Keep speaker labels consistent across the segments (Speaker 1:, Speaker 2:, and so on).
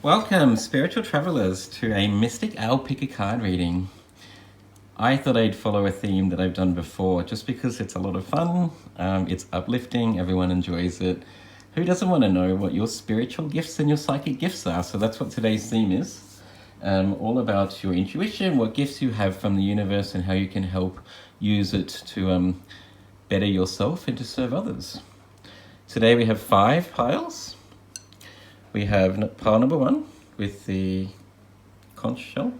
Speaker 1: Welcome, spiritual travelers, to a Mystic Owl Pick a Card reading. I thought I'd follow a theme that I've done before just because it's a lot of fun, it's uplifting, everyone enjoys it. Who doesn't want to know what your spiritual gifts and your psychic gifts are? So that's what today's theme is. All about your intuition, what gifts you have from the universe and how you can help use it to better yourself and to serve others. Today we have 5 piles. We have pile number 1 with the conch shell,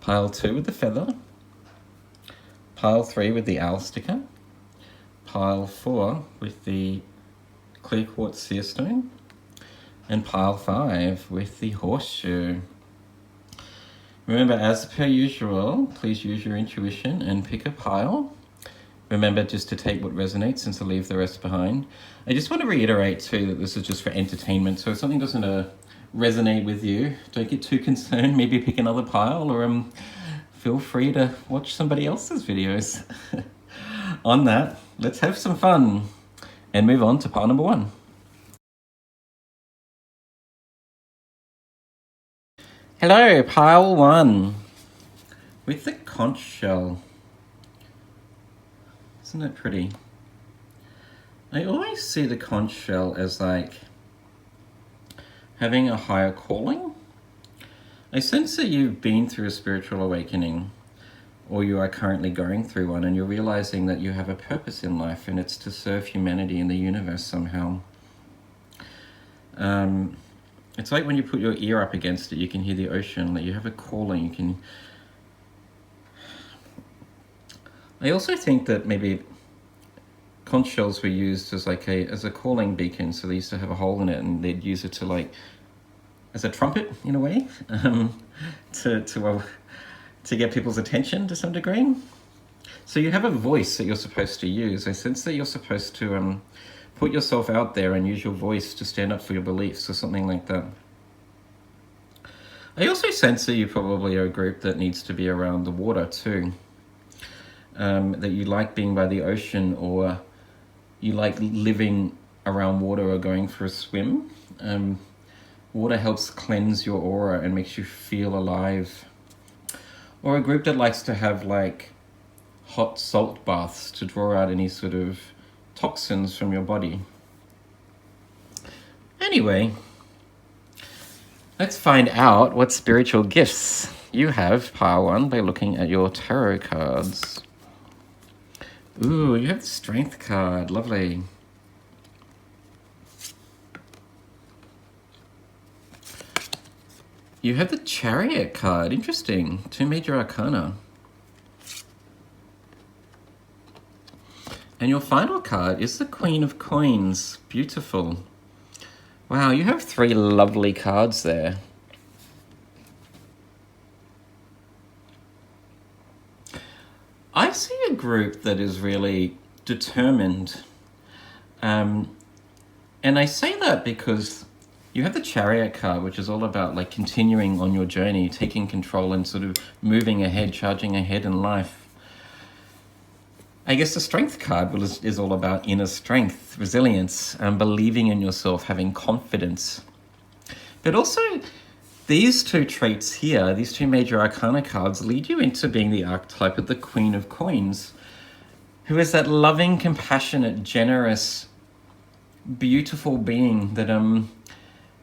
Speaker 1: pile 2 with the feather, pile 3 with the owl sticker, pile 4 with the clear quartz seer stone, and pile 5 with the horseshoe. Remember, as per usual, please use your intuition and pick a pile. Remember just to take what resonates and to leave the rest behind. I just want to reiterate too that this is just for entertainment, so if something doesn't resonate with you, don't get too concerned. Maybe pick another pile, or feel free to watch somebody else's videos. On that, let's have some fun and move on to pile number 1. Hello, pile 1 with the conch shell. Isn't it pretty? I always see the conch shell as like having a higher calling. I sense that you've been through a spiritual awakening, or you are currently going through one, and you're realizing that you have a purpose in life, and it's to serve humanity and the universe somehow. It's like when you put your ear up against it, you can hear the ocean, that you have a calling. You can. I also think that maybe conch shells were used as like as a calling beacon, so they used to have a hole in it, and they'd use it to like as a trumpet in a way, to get people's attention to some degree. So you have a voice that you're supposed to use. I sense that you're supposed to put yourself out there and use your voice to stand up for your beliefs or something like that. I also sense that you probably are a group that needs to be around the water too. That you like being by the ocean, or you like living around water or going for a swim. Water helps cleanse your aura and makes you feel alive. Or a group that likes to have like hot salt baths to draw out any sort of toxins from your body. Anyway, let's find out what spiritual gifts you have, pile 1, by looking at your tarot cards. Ooh, you have the Strength card. Lovely. You have the Chariot card. Interesting. 2 major arcana. And your final card is the Queen of Coins. Beautiful. Wow, you have 3 lovely cards there. I see a group that is really determined. And I say that because you have the Chariot card, which is all about like continuing on your journey, taking control and sort of moving ahead, charging ahead in life. I guess the Strength card is all about inner strength, resilience, believing in yourself, having confidence. But also, these 2 traits here, these 2 major arcana cards, lead you into being the archetype of the Queen of Coins, who is that loving, compassionate, generous, beautiful being that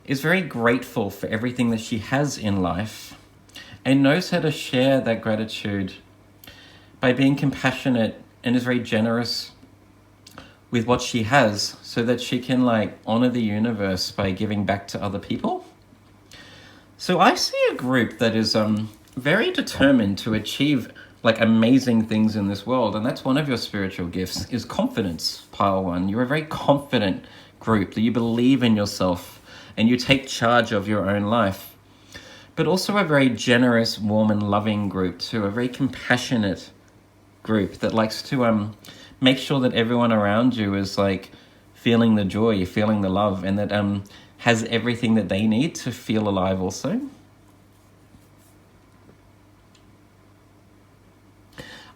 Speaker 1: is very grateful for everything that she has in life and knows how to share that gratitude by being compassionate, and is very generous with what she has so that she can like honor the universe by giving back to other people. So I see a group that is very determined to achieve like amazing things in this world, and that's one of your spiritual gifts, is confidence, pile 1. You're a very confident group, that you believe in yourself and you take charge of your own life. But also a very generous, warm and loving group too, a very compassionate group that likes to make sure that everyone around you is like feeling the joy, feeling the love, and that has everything that they need to feel alive also.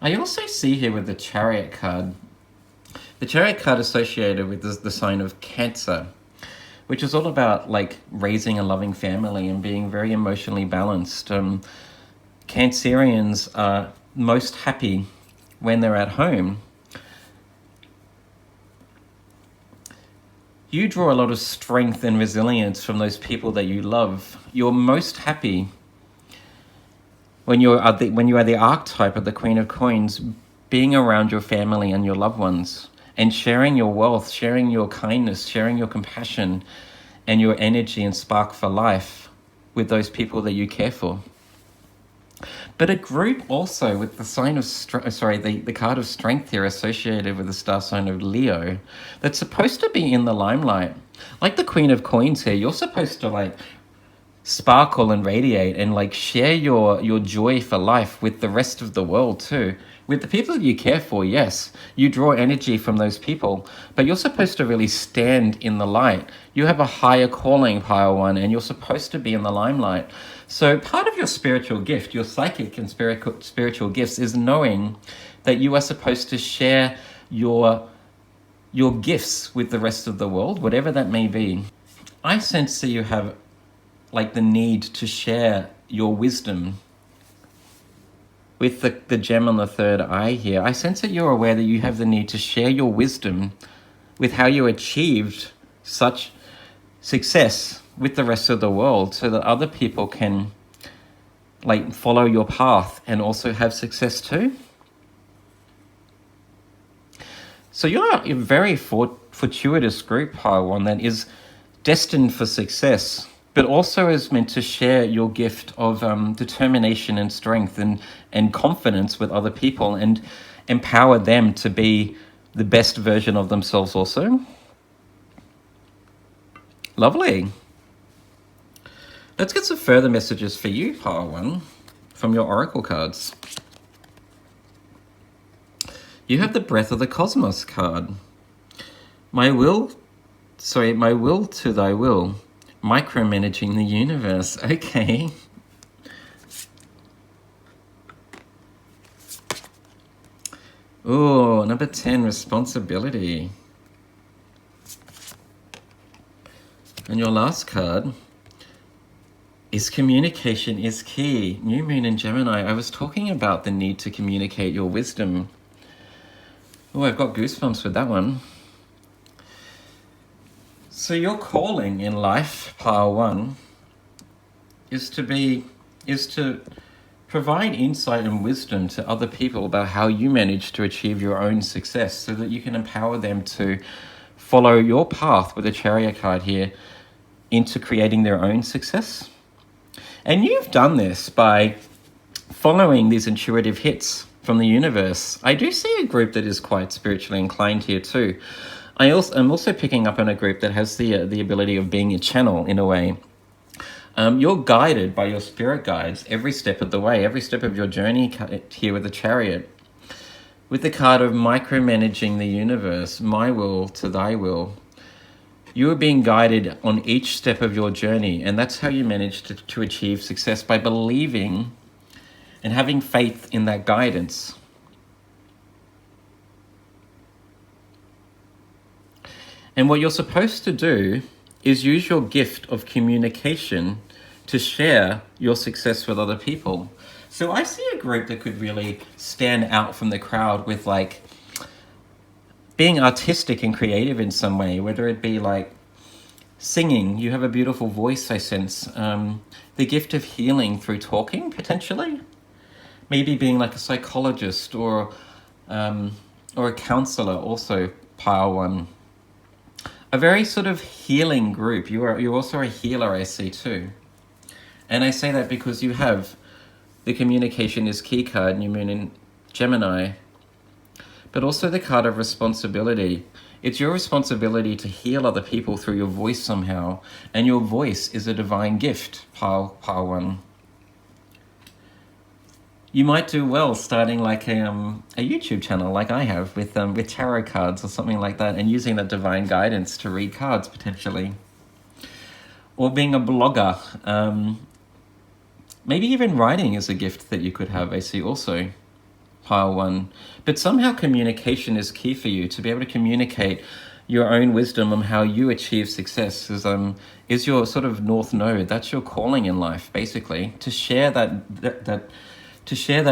Speaker 1: I also see here with the Chariot card associated with the sign of Cancer, which is all about like raising a loving family and being very emotionally balanced. Cancerians are most happy when they're at home. You draw a lot of strength and resilience from those people that you love. You're most happy when you are the archetype of the Queen of Coins, being around your family and your loved ones and sharing your wealth, sharing your kindness, sharing your compassion and your energy and spark for life with those people that you care for. But a group also with the sign of the card of strength here associated with the star sign of Leo, that's supposed to be in the limelight. Like the Queen of Coins here, you're supposed to like sparkle and radiate and like share your joy for life with the rest of the world too. With the people you care for, yes, you draw energy from those people, but you're supposed to really stand in the light. You have a higher calling, Pile 1, and you're supposed to be in the limelight. So part of your spiritual gift, your psychic and spiritual gifts, is knowing that you are supposed to share your gifts with the rest of the world, whatever that may be. I sense that you have like the need to share your wisdom with the gem on the third eye here. I sense that you're aware that you have the need to share your wisdom with how you achieved such success with the rest of the world so that other people can like follow your path and also have success too. So you're a very fortuitous group, Pile 1, that is destined for success, but also is meant to share your gift of determination and strength and confidence with other people and empower them to be the best version of themselves also. Lovely. Let's get some further messages for you, Pile 1, from your oracle cards. You have the Breath of the Cosmos card. My will to thy will. Micromanaging the universe. Okay. Oh, number 10, responsibility. And your last card is communication is key. New Moon in Gemini. I was talking about the need to communicate your wisdom. Oh, I've got goosebumps with that one. So your calling in life, Pile 1, is to provide insight and wisdom to other people about how you manage to achieve your own success so that you can empower them to follow your path with the Chariot card here into creating their own success. And you've done this by following these intuitive hits from the universe. I do see a group that is quite spiritually inclined here too. I'm also picking up on a group that has the ability of being a channel in a way. You're guided by your spirit guides every step of the way, every step of your journey here with the Chariot. With the card of micromanaging the universe, my will to thy will. You are being guided on each step of your journey, and that's how you manage to achieve success, by believing and having faith in that guidance. And what you're supposed to do is use your gift of communication to share your success with other people. So I see a group that could really stand out from the crowd with like being artistic and creative in some way, whether it be like singing. You have a beautiful voice, I sense. The gift of healing through talking, potentially. Maybe being like a psychologist or a counselor, also, Pile 1. A very sort of healing group. You're also a healer, I see too. And I say that because you have the communication is key card, New Moon in Gemini, but also the card of responsibility. It's your responsibility to heal other people through your voice somehow, and your voice is a divine gift, Pile 1. You might do well starting like a YouTube channel like I have with tarot cards or something like that, and using that divine guidance to read cards potentially. Or being a blogger. Maybe even writing is a gift that you could have, I see also, Pile 1. But somehow communication is key for you, to be able to communicate your own wisdom on how you achieve success is your sort of north node. That's your calling in life, basically, to share that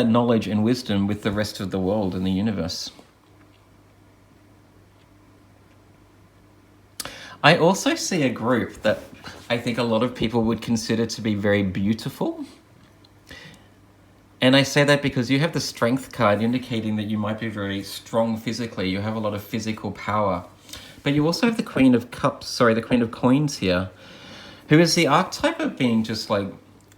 Speaker 1: knowledge and wisdom with the rest of the world and the universe. I also see a group that I think a lot of people would consider to be very beautiful. And I say that because you have the Strength card indicating that you might be very strong physically. You have a lot of physical power. But you also have the Queen of Coins here, who is the archetype of being just like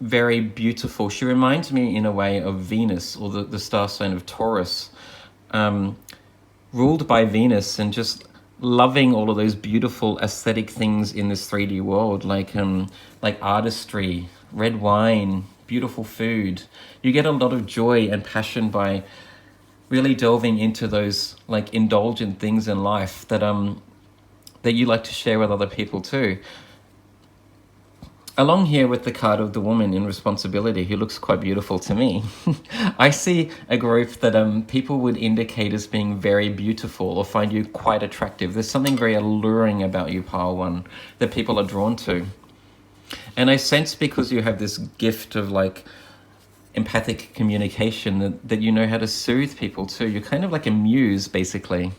Speaker 1: very beautiful. She reminds me in a way of Venus, or the star sign of Taurus, ruled by Venus, and just loving all of those beautiful aesthetic things in this 3D world, like artistry, red wine, beautiful food. You get a lot of joy and passion by really delving into those like indulgent things in life that you like to share with other people too. Along here with the card of the woman in responsibility, who looks quite beautiful to me, I see a group that people would indicate as being very beautiful or find you quite attractive. There's something very alluring about you, Pile 1, that people are drawn to. And I sense, because you have this gift of like empathic communication, that you know how to soothe people too. You're kind of like a muse, basically.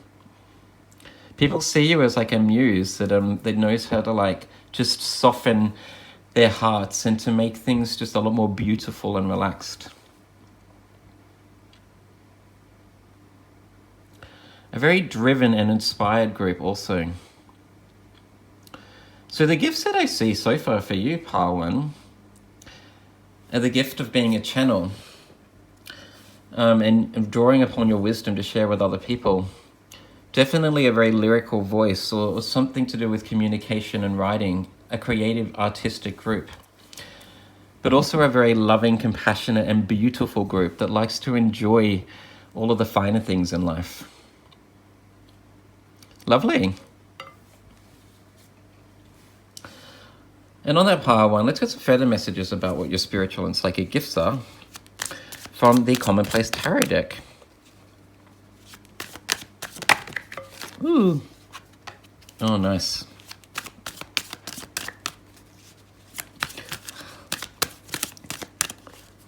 Speaker 1: People see you as like a muse that knows how to like just soften their hearts and to make things just a lot more beautiful and relaxed. A very driven and inspired group also. So the gifts that I see so far for you, Pile 1, are the gift of being a channel, and drawing upon your wisdom to share with other people. Definitely a very lyrical voice, or something to do with communication and writing, a creative artistic group. But also a very loving, compassionate and beautiful group that likes to enjoy all of the finer things in life. Lovely. And on that Pile 1, let's get some further messages about what your spiritual and psychic gifts are from the Commonplace Tarot deck. Ooh. Oh, nice.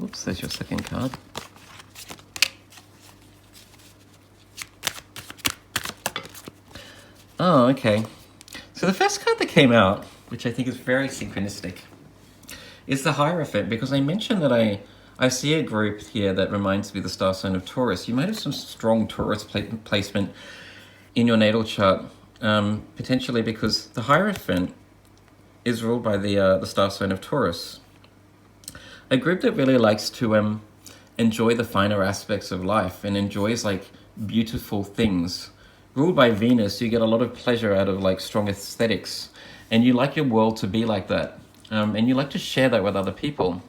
Speaker 1: Oops, there's your second card. Oh, okay. So the first card that came out, which I think is very synchronistic, is the Hierophant, because I mentioned that I see a group here that reminds me of the star sign of Taurus. You might have some strong Taurus placement in your natal chart, potentially because the Hierophant is ruled by the star sign of Taurus. A group that really likes to enjoy the finer aspects of life and enjoys like beautiful things. Ruled by Venus, you get a lot of pleasure out of like strong aesthetics, and you like your world to be like that, and you like to share that with other people.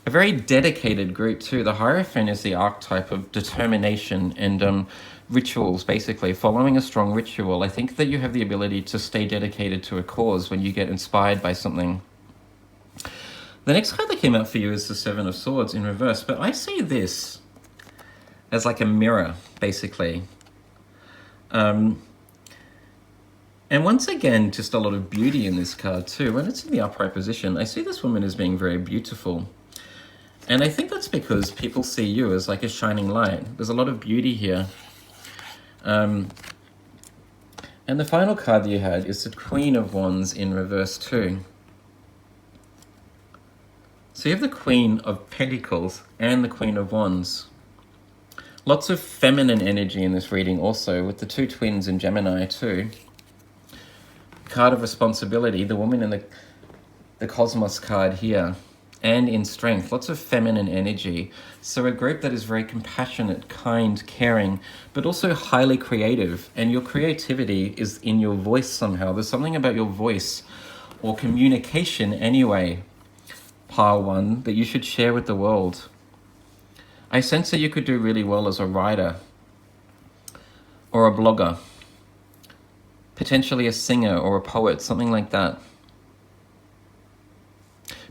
Speaker 1: A very dedicated group too. The Hierophant is the archetype of determination and rituals, basically. Following a strong ritual, I think that you have the ability to stay dedicated to a cause when you get inspired by something. The next card that came out for you is the Seven of Swords in reverse, but I see this as like a mirror, basically. And once again, just a lot of beauty in this card too. When it's in the upright position, I see this woman as being very beautiful. And I think that's because people see you as like a shining light. There's a lot of beauty here. And the final card you had is the Queen of Wands in reverse too. So you have the Queen of Pentacles and the Queen of Wands. Lots of feminine energy in this reading also, with the two twins in Gemini too. Card of responsibility, the woman in the Cosmos card here, and in strength, lots of feminine energy. So a group that is very compassionate, kind, caring, but also highly creative. And your creativity is in your voice somehow. There's something about your voice, or communication anyway, Pile 1, that you should share with the world. I sense that you could do really well as a writer or a blogger, potentially a singer or a poet, something like that.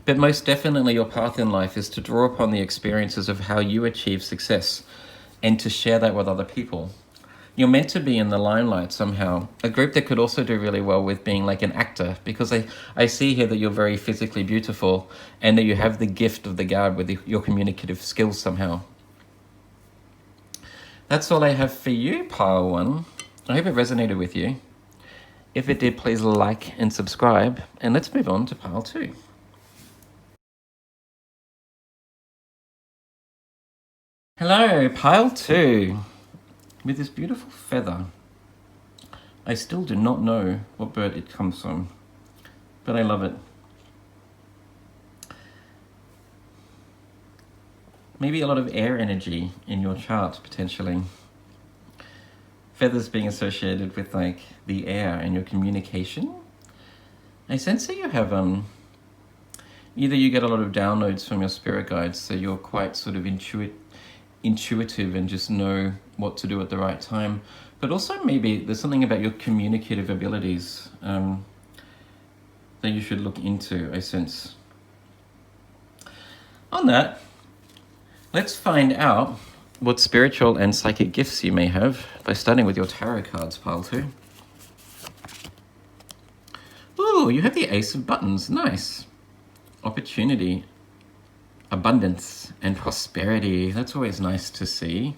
Speaker 1: But most definitely your path in life is to draw upon the experiences of how you achieve success and to share that with other people. you're meant to be in the limelight somehow. A group that could also do really well with being like an actor, because I see here that you're very physically beautiful and that you have the gift of the gab with your communicative skills somehow. That's all I have for you, pile 1. I hope it resonated with you. If it did, please like and subscribe, and let's move on to pile 2. Hello, pile 2, with this beautiful feather. I still do not know what bird it comes from, but I love it. Maybe a lot of air energy in your chart, potentially. Feathers being associated with like the air and your communication. I sense that you have either you get a lot of downloads from your spirit guides, so you're quite sort of intuitive and just know what to do at the right time, but also maybe there's something about your communicative abilities that you should look into, I sense. On that, let's find out what spiritual and psychic gifts you may have by starting with your tarot cards, pile 2. Ooh, you have the Ace of Buttons. Nice. Opportunity, abundance, and prosperity. That's always nice to see.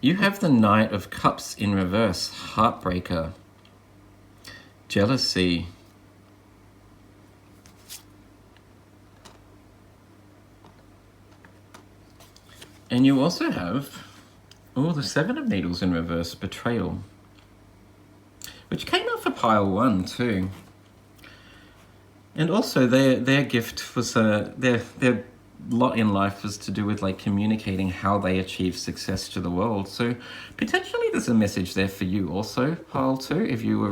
Speaker 1: You have the Knight of Cups in reverse, heartbreaker, jealousy, and you also have, the Seven of Needles in reverse, betrayal, which came out for pile 1 too. And also their gift was, their lot in life was to do with like communicating how they achieve success to the world. So potentially there's a message there for you also, pile 2. If you were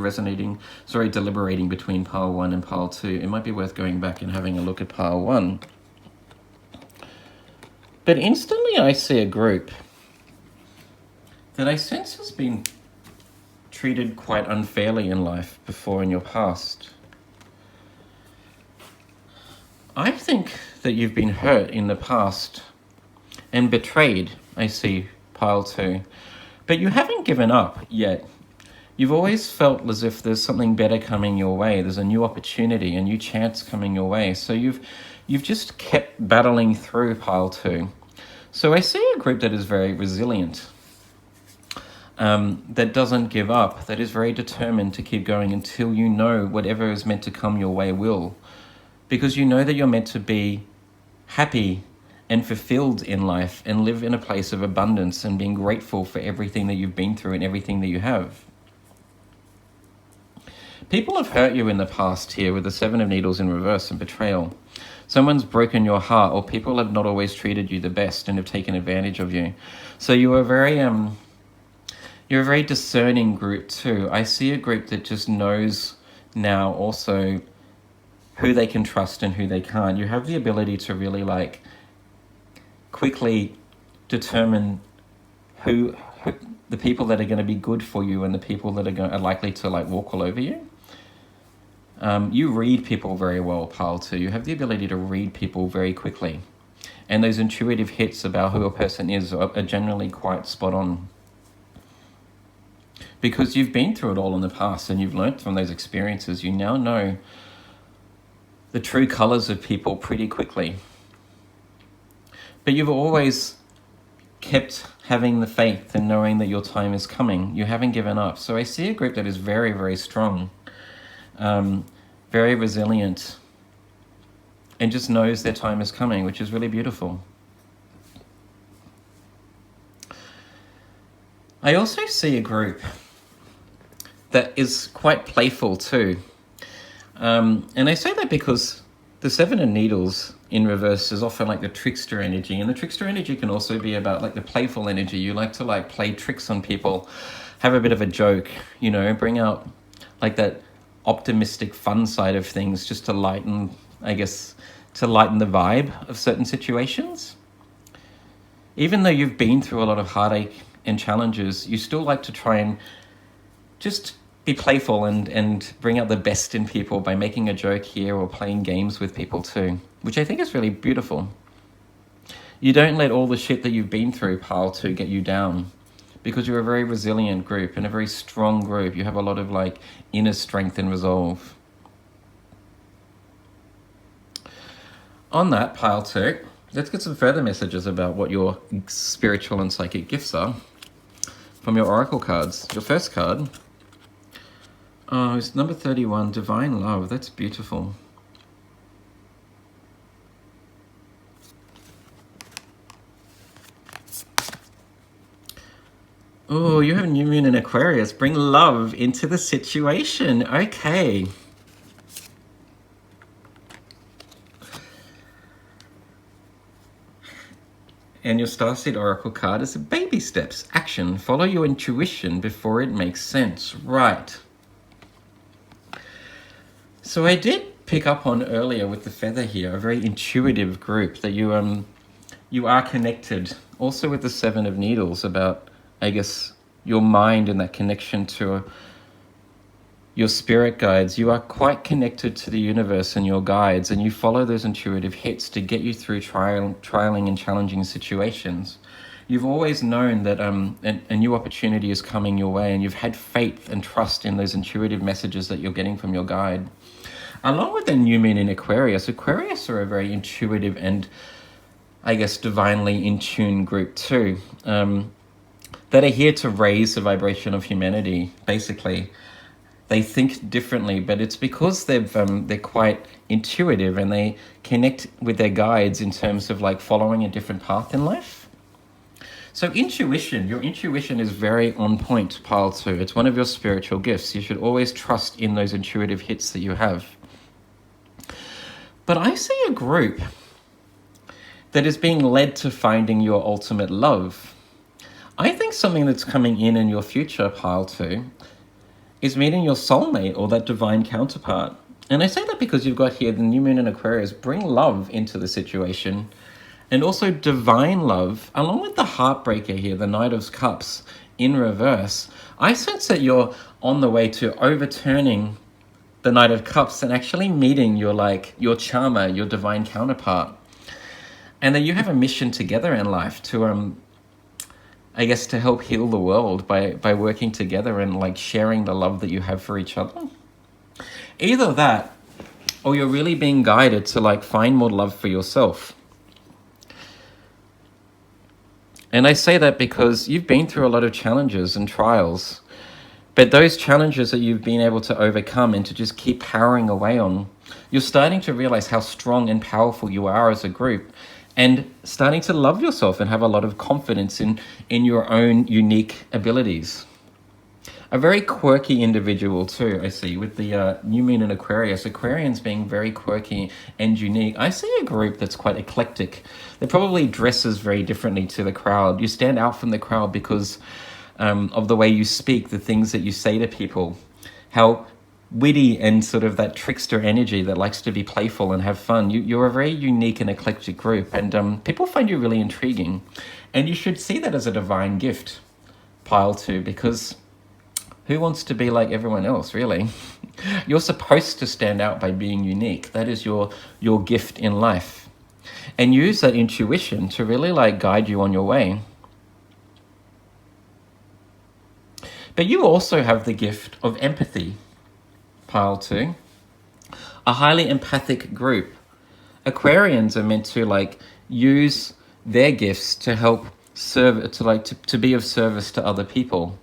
Speaker 1: deliberating between pile 1 and pile 2, it might be worth going back and having a look at pile 1. But instantly I see a group that I sense has been treated quite unfairly in life before in your past. I think that you've been hurt in the past and betrayed, I see, pile 2. But you haven't given up yet. You've always felt as if there's something better coming your way. There's a new opportunity, a new chance coming your way. So you've just kept battling through pile 2. So I see a group that is very resilient, that doesn't give up, that is very determined to keep going until you know whatever is meant to come your way will. Because you know that you're meant to be happy and fulfilled in life and live in a place of abundance and being grateful for everything that you've been through and everything that you have. People have hurt you in the past here with the Seven of Needles in reverse and betrayal. Someone's broken your heart, or people have not always treated you the best and have taken advantage of you. So you are you're a very discerning group too. I see a group that just knows now also who they can trust and who they can't. You have the ability to really like quickly determine who the people that are going to be good for you and the people that are likely to like walk all over you. You read people very well, pile 2. You have the ability to read people very quickly. And those intuitive hits about who a person is are generally quite spot on. Because you've been through it all in the past and you've learned from those experiences, you now know the true colors of people pretty quickly. But you've always kept having the faith and knowing that your time is coming. You haven't given up. So I see a group that is very, very strong, very resilient, and just knows their time is coming, which is really beautiful. I also see a group that is quite playful too. And I say that because the Seven of Needles in reverse is often like the trickster energy, and the trickster energy can also be about like the playful energy. You like to like play tricks on people, have a bit of a joke, bring out like that optimistic fun side of things just to lighten the vibe of certain situations. Even though you've been through a lot of heartache and challenges, you still like to try and just be playful and bring out the best in people by making a joke here or playing games with people too, which I think is really beautiful. You don't let all the shit that you've been through, pile 2, get you down. Because you're a very resilient group and a very strong group. You have a lot of like inner strength and resolve. On that, pile 2, let's get some further messages about what your spiritual and psychic gifts are from your oracle cards. Your first card, oh, it's number 31, Divine Love. That's beautiful. Oh, you have New Moon in Aquarius. Bring love into the situation. Okay. And your Starseed Oracle card is baby steps, action. Follow your intuition before it makes sense. Right. So I did pick up on earlier with the feather here, a very intuitive group that you are connected. Also with the 7 of Needles about, I guess, your mind and that connection to your spirit guides. You are quite connected to the universe and your guides, and you follow those intuitive hits to get you through trialing and challenging situations. You've always known that a new opportunity is coming your way, and you've had faith and trust in those intuitive messages that you're getting from your guide. Along with the New Moon in Aquarius, Aquarius are a very intuitive and, I guess, divinely in tune group too, that are here to raise the vibration of humanity, basically. They think differently, but it's because they're quite intuitive and they connect with their guides in terms of like following a different path in life. So intuition, your intuition is very on point, pile 2. It's one of your spiritual gifts. You should always trust in those intuitive hits that you have. But I see a group that is being led to finding your ultimate love. I think something that's coming in your future, pile 2, is meeting your soulmate or that divine counterpart. And I say that because you've got here the New Moon in Aquarius. Bring love into the situation, and also divine love, along with the Heartbreaker here, the Knight of Cups in reverse. I sense that you're on the way to overturning the Knight of Cups and actually meeting your charmer, your divine counterpart. And that you have a mission together in life to I guess to help heal the world by working together and like sharing the love that you have for each other. Either that, or you're really being guided to like find more love for yourself. And I say that because you've been through a lot of challenges and trials, but those challenges that you've been able to overcome and to just keep powering away on, you're starting to realize how strong and powerful you are as a group, and starting to love yourself and have a lot of confidence in your own unique abilities. A very quirky individual too, I see, with the New Moon in Aquarius. Aquarians being very quirky and unique. I see a group that's quite eclectic. That probably dresses very differently to the crowd. You stand out from the crowd because of the way you speak, the things that you say to people, how witty and sort of that trickster energy that likes to be playful and have fun. You're a very unique and eclectic group, and people find you really intriguing. And you should see that as a divine gift, pile 2, because who wants to be like everyone else, really? You're supposed to stand out by being unique. That is your gift in life. And use that intuition to really like guide you on your way. But you also have the gift of empathy, pile 2, a highly empathic group. Aquarians are meant to like use their gifts to help serve, to be of service to other people.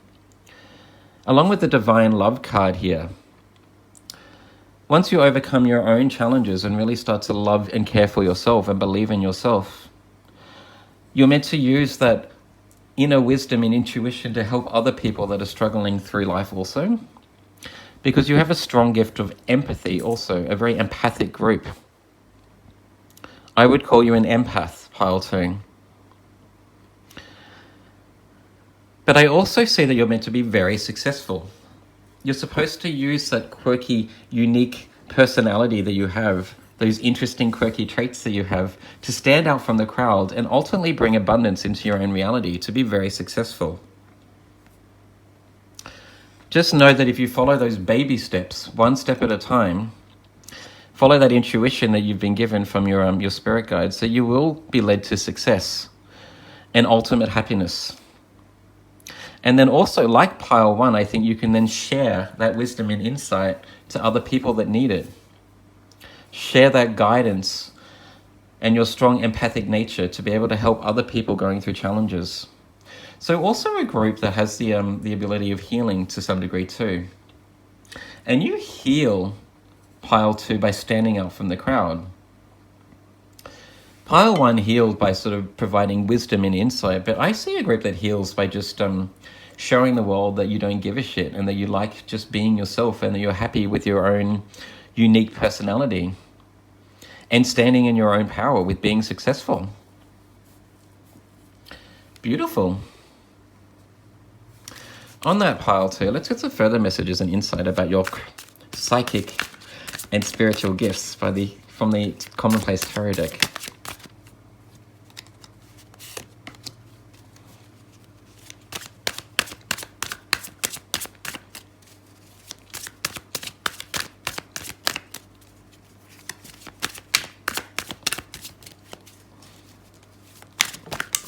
Speaker 1: Along with the Divine Love card here, once you overcome your own challenges and really start to love and care for yourself and believe in yourself, you're meant to use that inner wisdom and intuition to help other people that are struggling through life also. Because you have a strong gift of empathy also, a very empathic group. I would call you an empath, pile 2. But I also see that you're meant to be very successful. You're supposed to use that quirky, unique personality that you have, those interesting, quirky traits that you have, to stand out from the crowd and ultimately bring abundance into your own reality, to be very successful. Just know that if you follow those baby steps, one step at a time, Follow that intuition that you've been given from your spirit guides, so you will be led to success and ultimate happiness. And then also, like pile 1, I think you can then share that wisdom and insight to other people that need it. Share that guidance and your strong empathic nature to be able to help other people going through challenges. So also a group that has the ability of healing to some degree too. And you heal pile 2 by standing out from the crowd. Pile 1 healed by sort of providing wisdom and insight, but I see a group that heals by just showing the world that you don't give a shit and that you like just being yourself and that you're happy with your own unique personality and standing in your own power with being successful. Beautiful. On that pile 2, let's get some further messages and insight about your psychic and spiritual gifts from the Commonplace Tarot deck.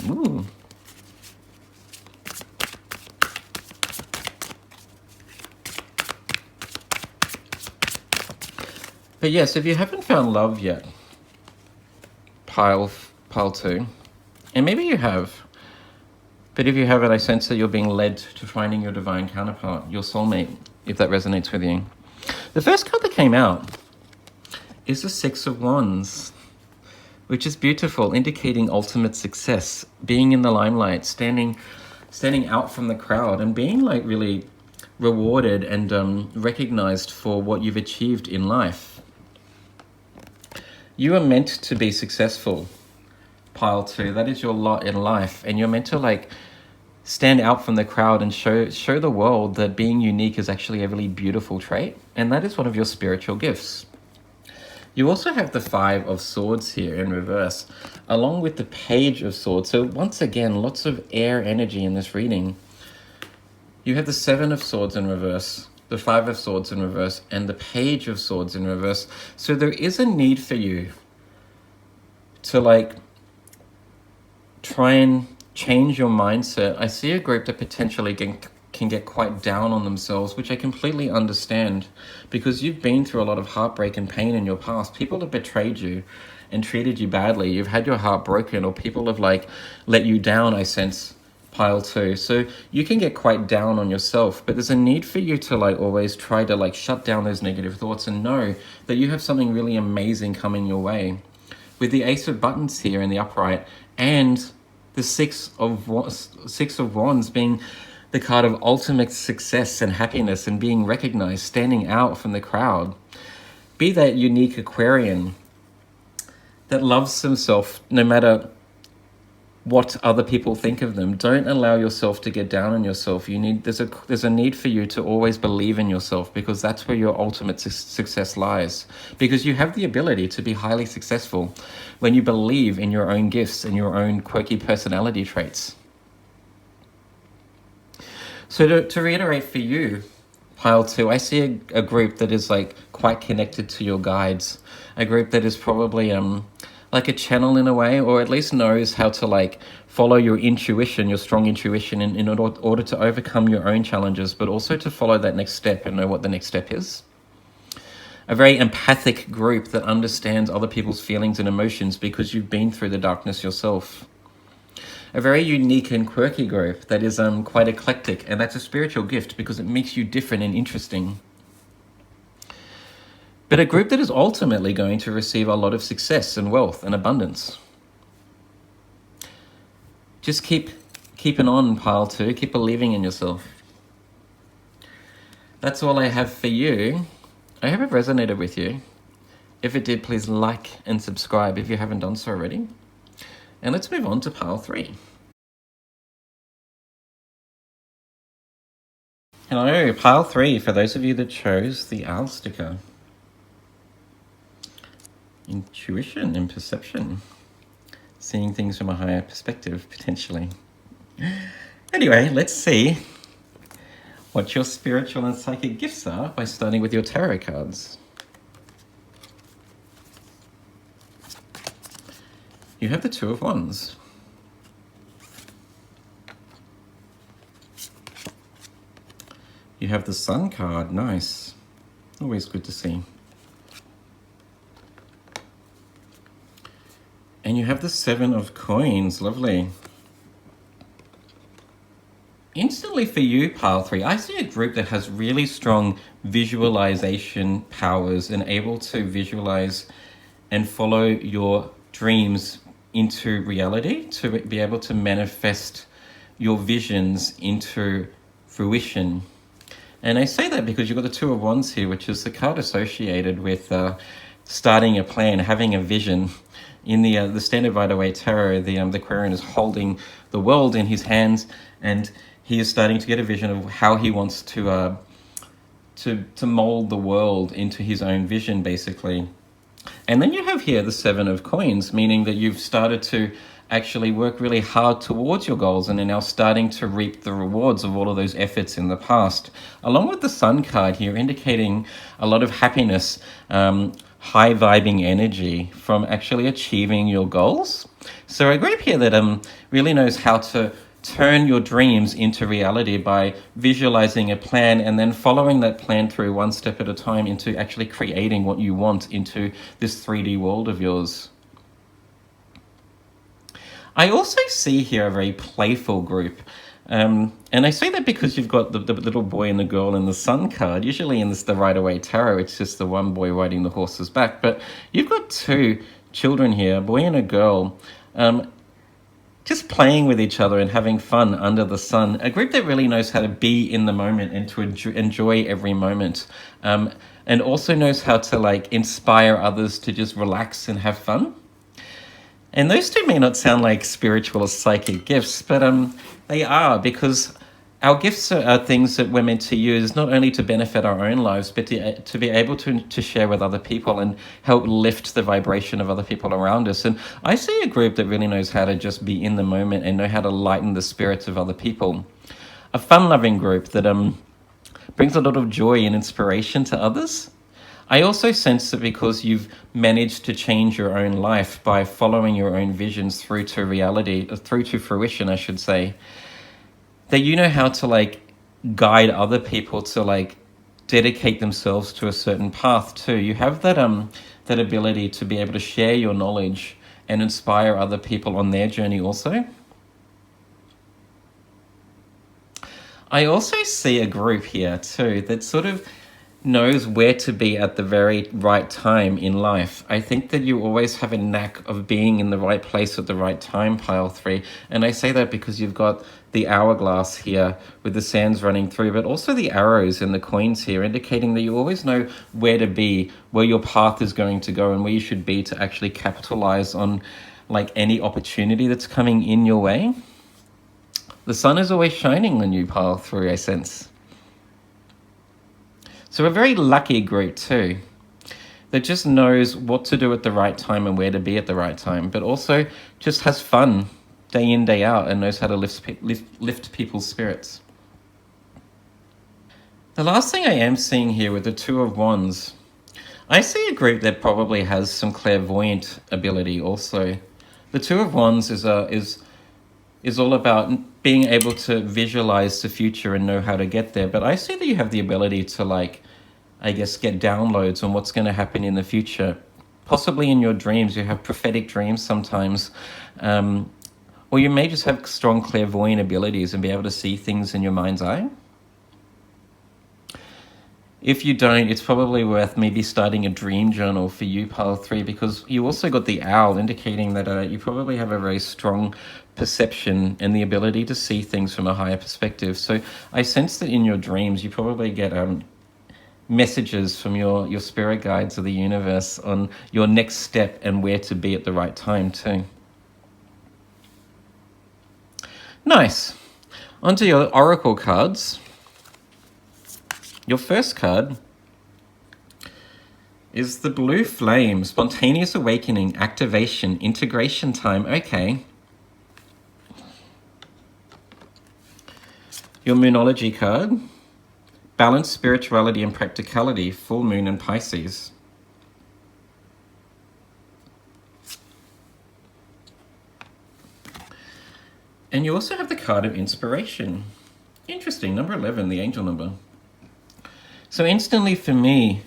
Speaker 1: Ooh. But yes, if you haven't found love yet, pile 2, and maybe you have, but if you haven't, I sense that you're being led to finding your divine counterpart, your soulmate, if that resonates with you. The first card that came out is the 6 of Wands, which is beautiful, indicating ultimate success, being in the limelight, standing out from the crowd and being like really rewarded and recognized for what you've achieved in life. You are meant to be successful, pile 2. That is your lot in life. And you're meant to like stand out from the crowd and show the world that being unique is actually a really beautiful trait. And that is one of your spiritual gifts. You also have the 5 of Swords here in reverse, along with the Page of Swords. So once again, lots of air energy in this reading. You have the 7 of Swords in reverse, the 5 of Swords in reverse, and the Page of Swords in reverse. So there is a need for you to like try and change your mindset. I see a group that potentially can get quite down on themselves, which I completely understand because you've been through a lot of heartbreak and pain in your past. People have betrayed you and treated you badly. You've had your heart broken, or people have like let you down, I sense, pile 2. So you can get quite down on yourself, but there's a need for you to like always try to like shut down those negative thoughts and know that you have something really amazing coming your way. With the Ace of Buttons here in the upright and the 6 of Wands being the card of ultimate success and happiness and being recognized, standing out from the crowd. Be that unique Aquarian that loves himself no matter what other people think of them. Don't allow yourself to get down on yourself. There's a need for you to always believe in yourself, because that's where your ultimate success lies. Because you have the ability to be highly successful when you believe in your own gifts and your own quirky personality traits. So to reiterate for you, pile 2, I see a group that is like quite connected to your guides. A group that is probably like a channel in a way, or at least knows how to like follow your intuition, your strong intuition in order to overcome your own challenges, but also to follow that next step and know what the next step is. A very empathic group that understands other people's feelings and emotions because you've been through the darkness yourself. A very unique and quirky group that is quite eclectic, and that's a spiritual gift because it makes you different and interesting. But a group that is ultimately going to receive a lot of success and wealth and abundance. Just keeping on, pile 2. Keep believing in yourself. That's all I have for you. I hope it resonated with you. If it did, please like and subscribe if you haven't done so already. And let's move on to pile 3. Hello, pile 3, for those of you that chose the owl sticker. Intuition and perception. Seeing things from a higher perspective, potentially. Anyway, let's see what your spiritual and psychic gifts are by starting with your tarot cards. You have the Two of Wands. You have the Sun card. Nice. Always good to see. And you have the Seven of Coins. Lovely. Instantly for you, pile 3, I see a group that has really strong visualization powers and able to visualize and follow your dreams into reality, to be able to manifest your visions into fruition. And I say that because you've got the Two of Wands here, which is the card associated with starting a plan, having a vision. In the Standard Rider-Waite Tarot, the Clairvoyant is holding the world in his hands, and he is starting to get a vision of how he wants to mold the world into his own vision, basically. And then you have here the Seven of Coins, meaning that you've started to actually work really hard towards your goals and are now starting to reap the rewards of all of those efforts in the past. Along with the Sun card here, indicating a lot of happiness, high vibing energy from actually achieving your goals. So a group here that really knows how to turn your dreams into reality by visualizing a plan and then following that plan through one step at a time into actually creating what you want into this 3D world of yours. I also see here a very playful group. And I say that because you've got the little boy and the girl in the Sun card. Usually in the Rider-Waite Tarot, it's just the one boy riding the horse's back. But you've got two children here, a boy and a girl, just playing with each other and having fun under the sun. A group that really knows how to be in the moment and to enjoy every moment. And also knows how to inspire others to just relax and have fun. And those two may not sound like spiritual or psychic gifts, but they are, because our gifts are things that we're meant to use not only to benefit our own lives, but to be able to share with other people and help lift the vibration of other people around us. And I see a group that really knows how to just be in the moment and know how to lighten the spirits of other people. A fun-loving group that brings a lot of joy and inspiration to others. I also sense that because you've managed to change your own life by following your own visions through to reality, through to fruition, I should say, that you know how to guide other people to dedicate themselves to a certain path too. You have that ability to be able to share your knowledge and inspire other people on their journey also. I also see a group here too that sort of knows where to be at the very right time in life. I think that you always have a knack of being in the right place at the right time, pile 3. And I say that because you've got the hourglass here with the sands running through, but also the arrows and the coins here, indicating that you always know where to be, where your path is going to go, and where you should be to actually capitalize on any opportunity that's coming in your way. The sun is always shining on you, pile 3, I sense. So a very lucky group too, that just knows what to do at the right time and where to be at the right time, but also just has fun day in, day out, and knows how to lift people's spirits. The last thing I am seeing here with the Two of Wands, I see a group that probably has some clairvoyant ability also. The Two of Wands is all about being able to visualize the future and know how to get there. But I see that you have the ability to I guess, get downloads on what's going to happen in the future. Possibly in your dreams, you have prophetic dreams sometimes. Or you may just have strong clairvoyant abilities and be able to see things in your mind's eye. If you don't, it's probably worth maybe starting a dream journal for you, pile 3, because you also got the owl, indicating that you probably have a very strong perception and the ability to see things from a higher perspective. So I sense that in your dreams, you probably get messages from your spirit guides of the universe on your next step and where to be at the right time too. Nice. Onto your oracle cards. Your first card is the Blue Flame, Spontaneous Awakening, Activation, Integration Time. Okay. Your Moonology card, Balance, Spirituality and Practicality, Full Moon in Pisces. And you also have the card of inspiration. Interesting, number 11, the angel number. So instantly for me,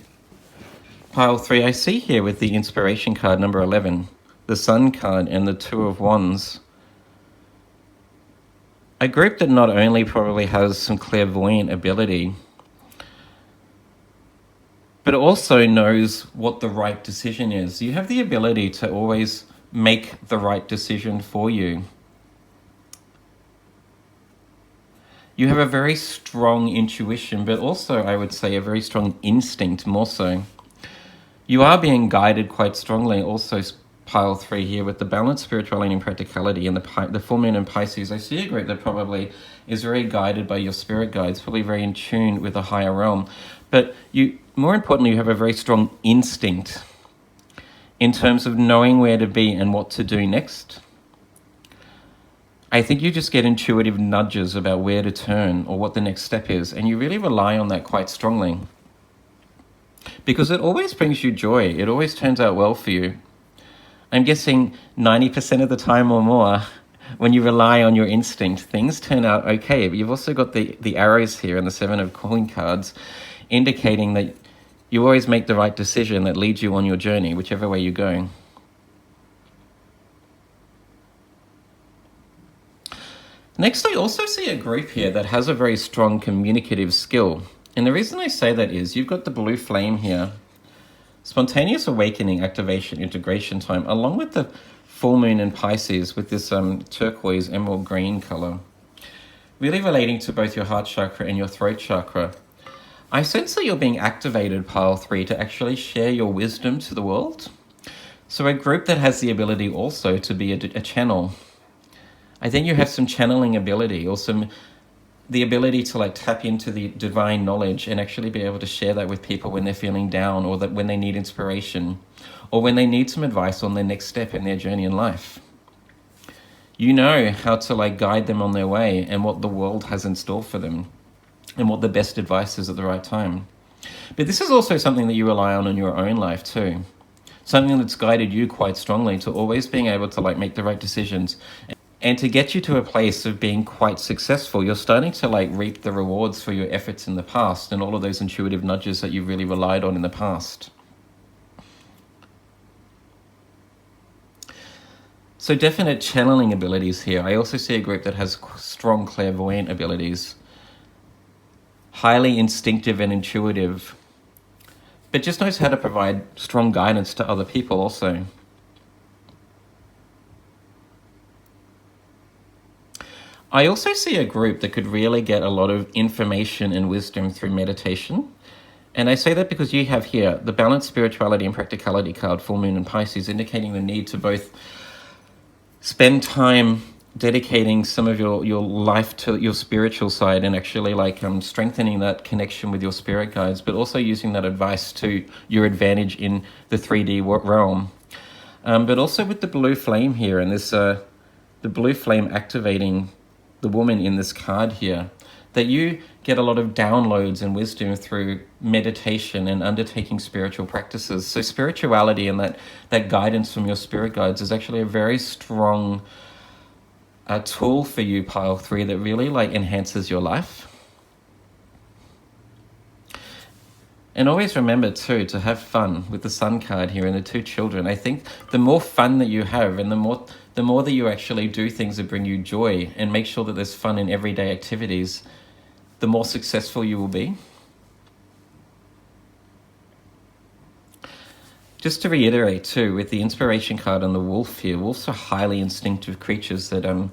Speaker 1: pile 3, I see here with the inspiration card, number 11, the Sun card and the Two of Wands, a group that not only probably has some clairvoyant ability, but also knows what the right decision is. You have the ability to always make the right decision for you. You have a very strong intuition, but also, I would say, a very strong instinct, more so. You are being guided quite strongly, also pile 3 here, with the balance, spirituality, and practicality, and the full moon in Pisces. I see a group that probably is very guided by your spirit guides, probably very in tune with a higher realm. But you, more importantly, you have a very strong instinct in terms of knowing where to be and what to do next. I think you just get intuitive nudges about where to turn or what the next step is, and you really rely on that quite strongly. Because it always brings you joy. It always turns out well for you. I'm guessing 90% of the time or more, when you rely on your instinct, things turn out okay. But you've also got the arrows here and the 7 of coin cards, indicating that you always make the right decision that leads you on your journey, whichever way you're going. Next, I also see a group here that has a very strong communicative skill. And the reason I say that is you've got the blue flame here, spontaneous awakening, activation, integration time, along with the full moon in Pisces with this turquoise emerald green color, really relating to both your heart chakra and your throat chakra. I sense that you're being activated, pile 3, to actually share your wisdom to the world. So a group that has the ability also to be a channel. I think you have some channeling ability, or the ability to tap into the divine knowledge and actually be able to share that with people when they're feeling down, or that when they need inspiration, or when they need some advice on their next step in their journey in life. You know how to guide them on their way and what the world has in store for them and what the best advice is at the right time. But this is also something that you rely on in your own life too. Something that's guided you quite strongly to always being able to make the right decisions. And to get you to a place of being quite successful, you're starting to reap the rewards for your efforts in the past and all of those intuitive nudges that you've really relied on in the past. So definite channeling abilities here. I also see a group that has strong clairvoyant abilities, highly instinctive and intuitive, but just knows how to provide strong guidance to other people also. I also see a group that could really get a lot of information and wisdom through meditation. And I say that because you have here the balance, spirituality, and practicality card, full moon in Pisces, indicating the need to both spend time dedicating some of your life to your spiritual side and actually strengthening that connection with your spirit guides, but also using that advice to your advantage in the 3D realm. But also with the blue flame here, and this the blue flame activating the woman in this card here, that you get a lot of downloads and wisdom through meditation and undertaking spiritual practices. So spirituality and that guidance from your spirit guides is actually a very strong tool for you, pile 3, that really enhances your life. And always remember too to have fun with the Sun card here and the 2 children. I think the more fun that you have and the more that you actually do things that bring you joy and make sure that there's fun in everyday activities, the more successful you will be. Just to reiterate too, with the inspiration card and the wolf here, wolves are highly instinctive creatures that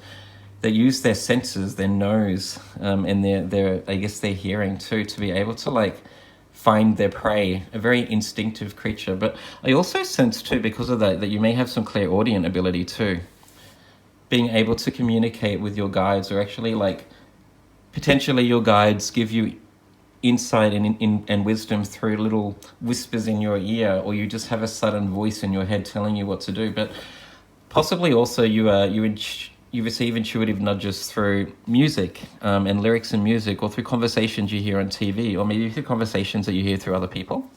Speaker 1: use their senses, their nose, and their I guess their hearing too, to be able to find their prey. A very instinctive creature. But I also sense too, because of that you may have some clairaudient ability too. Being able to communicate with your guides, or actually potentially your guides give you insight and wisdom through little whispers in your ear, or you just have a sudden voice in your head telling you what to do. But possibly also you receive intuitive nudges through music and lyrics in music, or through conversations you hear on TV, or maybe through conversations that you hear through other people.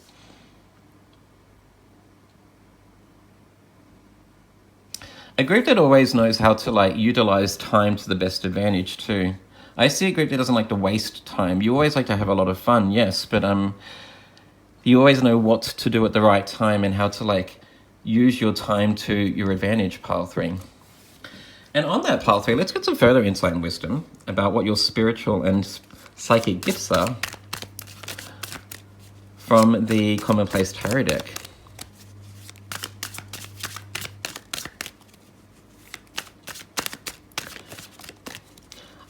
Speaker 1: A group that always knows how to like utilize time to the best advantage too. I see a group that doesn't like to waste time. You always like to have a lot of fun, yes, but you always know what to do at the right time and how to like use your time to your advantage, pile 3. And on that pile 3, let's get some further insight and wisdom about what your spiritual and psychic gifts are from the Commonplace Tarot deck.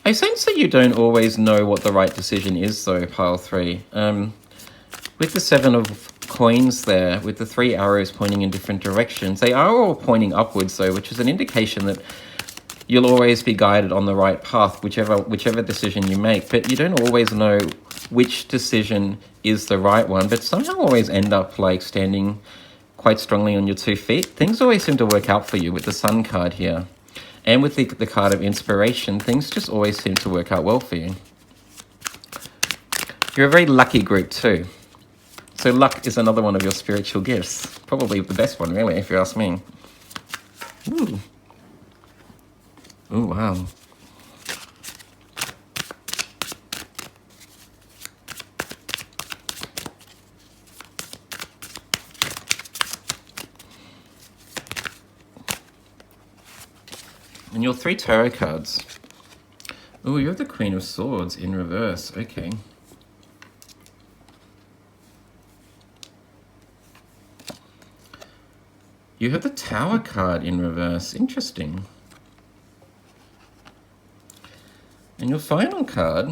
Speaker 1: I sense that you don't always know what the right decision is, though, pile 3. With the 7 of coins there, with the 3 arrows pointing in different directions, they are all pointing upwards, though, which is an indication that you'll always be guided on the right path, whichever decision you make. But you don't always know which decision is the right one, but somehow always end up like standing quite strongly on your 2 feet. Things always seem to work out for you with the Sun card here. And with the card of inspiration, things just always seem to work out well for you. You're a very lucky group too. So luck is another one of your spiritual gifts. Probably the best one, really, if you ask me. Ooh. Ooh, wow. And your 3 tarot cards. Oh, you're the Queen of Swords in reverse. Okay. You have the Tower card in reverse. Interesting. And your final card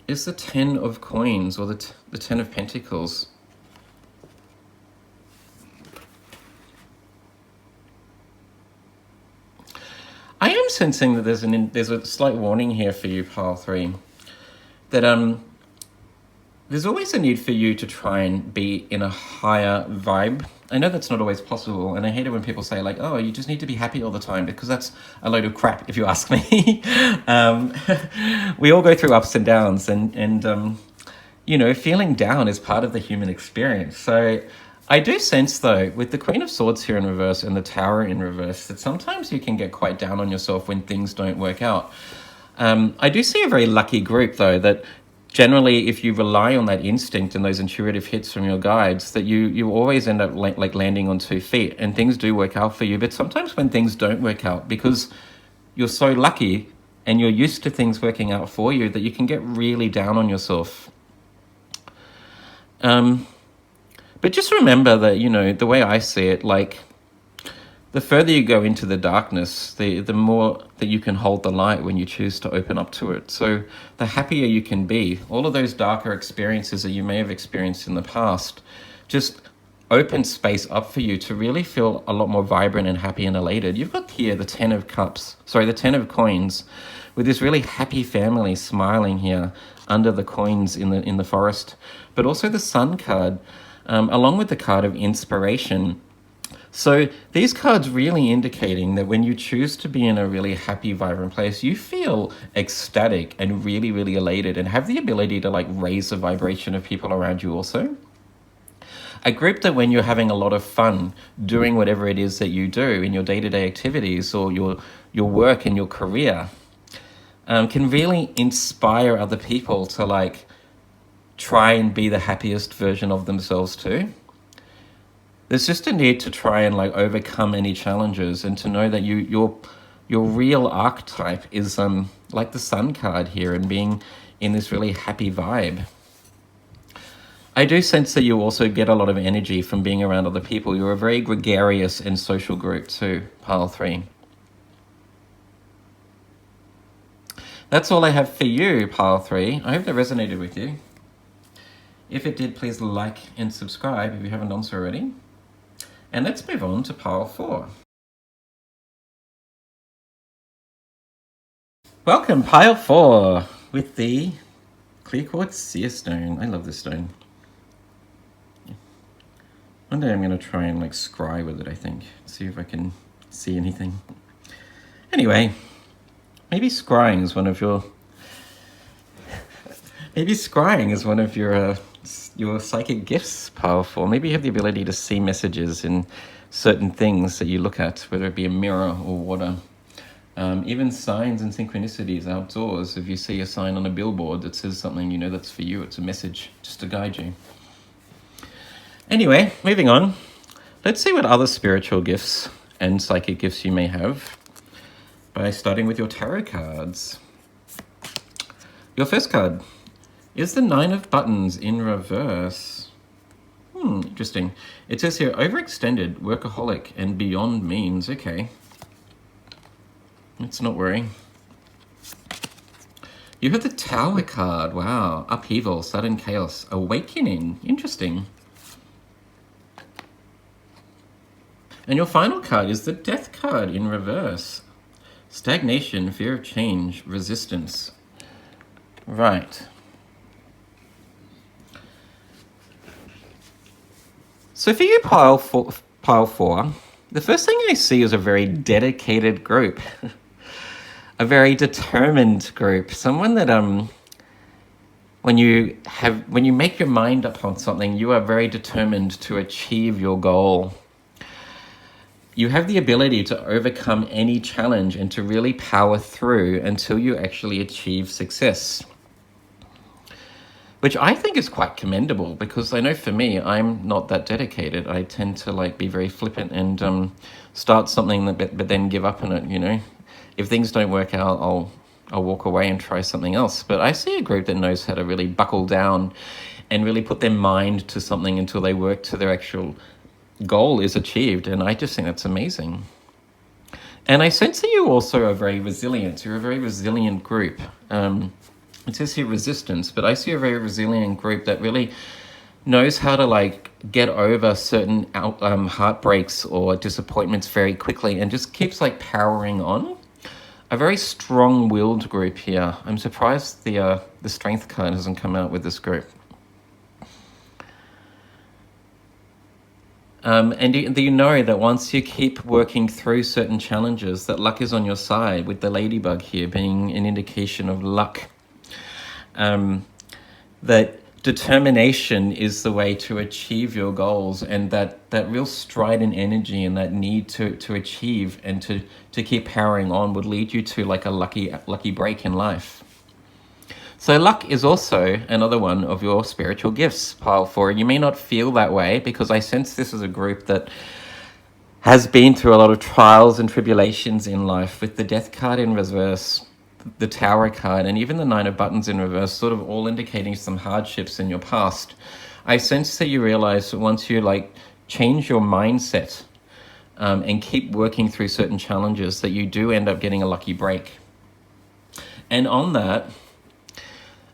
Speaker 1: is the 10 of Coins, or the 10 of Pentacles. I am sensing that there's a slight warning here for you, pile 3, that there's always a need for you to try and be in a higher vibe. I know that's not always possible, and I hate it when people say like, oh, you just need to be happy all the time, because that's a load of crap, if you ask me. We all go through ups and downs, and you know, feeling down is part of the human experience. So I do sense, though, with the Queen of Swords here in reverse and the Tower in reverse, that sometimes you can get quite down on yourself when things don't work out. I do see a very lucky group, though, that generally, if you rely on that instinct and those intuitive hits from your guides, that you always end up like landing on 2 feet, and things do work out for you. But sometimes when things don't work out, because you're so lucky and you're used to things working out for you, that you can get really down on yourself. But just remember that, you know, the way I see it, like, the further you go into the darkness, the more that you can hold the light when you choose to open up to it. So the happier you can be. All of those darker experiences that you may have experienced in the past just open space up for you to really feel a lot more vibrant and happy and elated. You've got here the 10 of Coins, with this really happy family smiling here under the coins in the forest. But also the Sun card, along with the card of inspiration. So these cards really indicating that when you choose to be in a really happy, vibrant place, you feel ecstatic and really, really elated, and have the ability to like raise the vibration of people around you also. A group that when you're having a lot of fun doing whatever it is that you do in your day-to-day activities, or your work and your career, can really inspire other people to like try and be the happiest version of themselves too. There's just a need to try and like overcome any challenges, and to know that your real archetype is like the Sun card here, and being in this really happy vibe. I do sense that you also get a lot of energy from being around other people. You're a very gregarious and social group too, pile 3. That's all I have for you, pile 3. I hope that resonated with you. If it did, please like and subscribe if you haven't done so already. And let's move on to pile 4. Welcome, pile 4, with the clear quartz seer stone. I love this stone. One day I'm going to try and like scry with it, I think. See if I can see anything. Anyway, maybe scrying is one of your... your psychic gifts, pile 4. Maybe you have the ability to see messages and certain things that you look at, whether it be a mirror or water. Even signs and synchronicities outdoors. If you see a sign on a billboard that says something, you know that's for you. It's a message just to guide you. Anyway, moving on. Let's see what other spiritual gifts and psychic gifts you may have by starting with your tarot cards. Your first card is the Nine of Buttons in reverse. Interesting. It says here, overextended, workaholic, and beyond means. Okay. Let's not worry. You have the Tower card. Wow. Upheaval, sudden chaos, awakening. Interesting. And your final card is the Death card in reverse. Stagnation, fear of change, resistance. Right. So for you, pile four, the first thing I see is a very dedicated group. A very determined group, someone that when you make your mind up on something, you are very determined to achieve your goal. You have the ability to overcome any challenge and to really power through until you actually achieve success, which I think is quite commendable, because I know for me, I'm not that dedicated. I tend to be very flippant and start something but then give up on it, you know. If things don't work out, I'll walk away and try something else. But I see a group that knows how to really buckle down and really put their mind to something until they work to their actual goal is achieved. And I just think that's amazing. And I sense that you also are very resilient. You're a very resilient group. It says here resistance, but I see a very resilient group that really knows how to get over certain heartbreaks or disappointments very quickly and just keeps powering on. A very strong-willed group here. I'm surprised the Strength card hasn't come out with this group. And you know that once you keep working through certain challenges, that luck is on your side, with the ladybug here being an indication of luck. That determination is the way to achieve your goals, and that real strident energy and that need to achieve and to keep powering on would lead you to a lucky break in life. So luck is also another one of your spiritual gifts, pile four. You may not feel that way, because I sense this is a group that has been through a lot of trials and tribulations in life, with the Death card in reverse, the Tower card, and even the Nine of Buttons in reverse, sort of all indicating some hardships in your past. I sense that you realize that once you change your mindset and keep working through certain challenges, that you do end up getting a lucky break. And on that,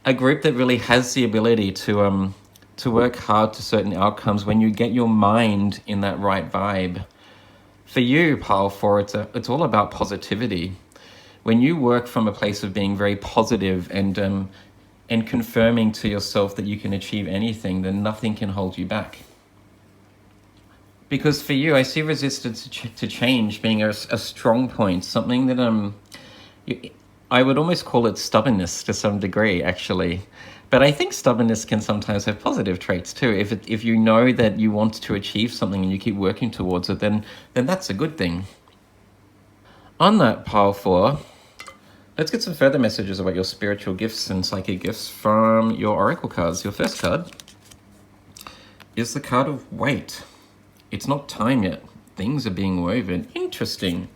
Speaker 1: a group that really has the ability to work hard to certain outcomes when you get your mind in that right vibe. For you, pile four, it's all about positivity. When you work from a place of being very positive and confirming to yourself that you can achieve anything, then nothing can hold you back. Because for you, I see resistance to change being a strong point, something that I would almost call it stubbornness to some degree, actually. But I think stubbornness can sometimes have positive traits too. If you know that you want to achieve something and you keep working towards it, then that's a good thing. On that, pile four, let's get some further messages about your spiritual gifts and psychic gifts from your oracle cards. Your first card is the card of Wait. It's not time yet. Things are being woven. Interesting.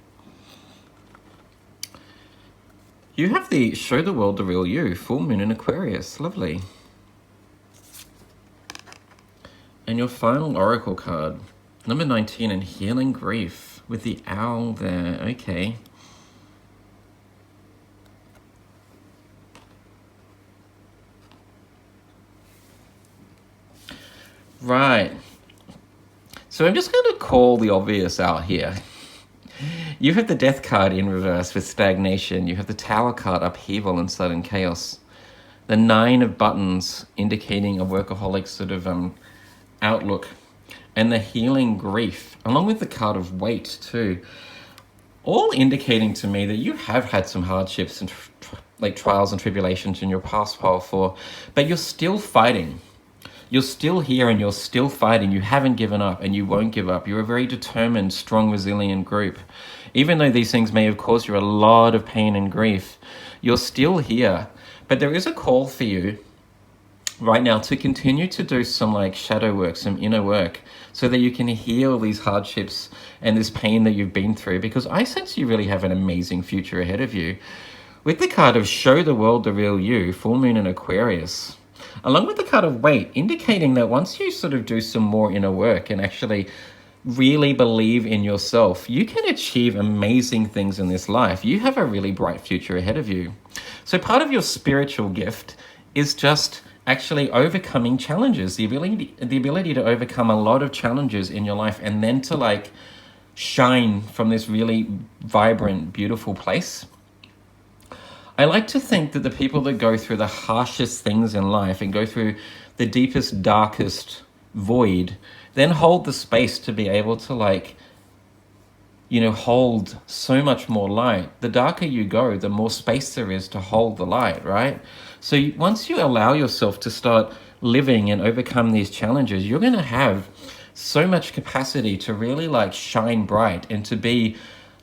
Speaker 1: You have the Show the World the Real You, full moon in Aquarius. Lovely. And your final oracle card, number 19, and Healing Grief, with the owl there. Okay. Right. So I'm just going to call the obvious out here. You have the Death card in reverse with stagnation. You have the Tower card, upheaval and sudden chaos. The Nine of Buttons indicating a workaholic sort of outlook. And the Healing Grief, along with the card of Wait too. All indicating to me that you have had some hardships and trials and tribulations in your past, pile four, but you're still fighting. you're still here and you're still fighting. You haven't given up and you won't give up. You're a very determined, strong, resilient group. Even though these things may have caused you a lot of pain and grief, you're still here. But there is a call for you right now to continue to do some like shadow work, some inner work, so that you can heal these hardships and this pain that you've been through, because I sense you really have an amazing future ahead of you. With the card of Show the World the Real You, full moon in Aquarius, along with the card of Wait, indicating that once you sort of do some more inner work and actually really believe in yourself, you can achieve amazing things in this life. You have a really bright future ahead of you. So part of your spiritual gift is just actually overcoming challenges, the ability to overcome a lot of challenges in your life and then to like shine from this really vibrant, beautiful place. I like to think that the people that go through the harshest things in life and go through the deepest, darkest void, then hold the space to be able to like, you know, hold so much more light. The darker you go, the more space there is to hold the light, right? So once you allow yourself to start living and overcome these challenges, you're going to have so much capacity to really like shine bright and to be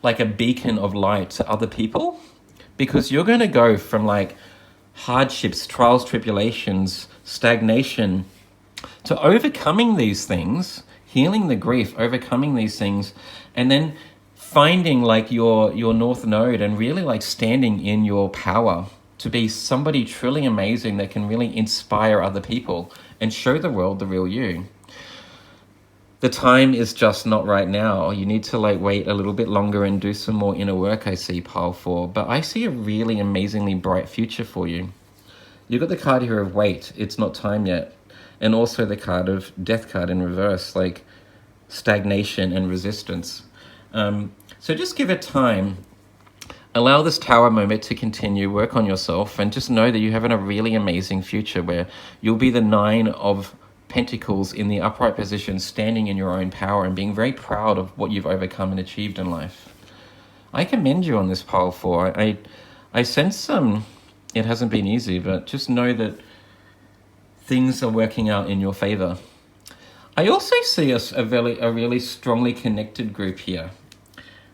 Speaker 1: like a beacon of light to other people, because you're going to go from like hardships, trials, tribulations, stagnation, to overcoming these things, healing the grief, overcoming these things, and then finding like your north node and really like standing in your power to be somebody truly amazing that can really inspire other people and show the world the real you. The time is just not right now. You need to like wait a little bit longer and do some more inner work, I see, pile 4. But I see a really amazingly bright future for you. You've got the card here of Wait, it's not time yet. And also the card of Death card in reverse, like stagnation and resistance. So just give it time. Allow this Tower moment to continue, work on yourself, and just know that you have a really amazing future where you'll be the 9 of Pentacles in the upright position, standing in your own power and being very proud of what you've overcome and achieved in life. I commend you on this pile 4. I sense it hasn't been easy, but just know that things are working out in your favor. I also see a really strongly connected group here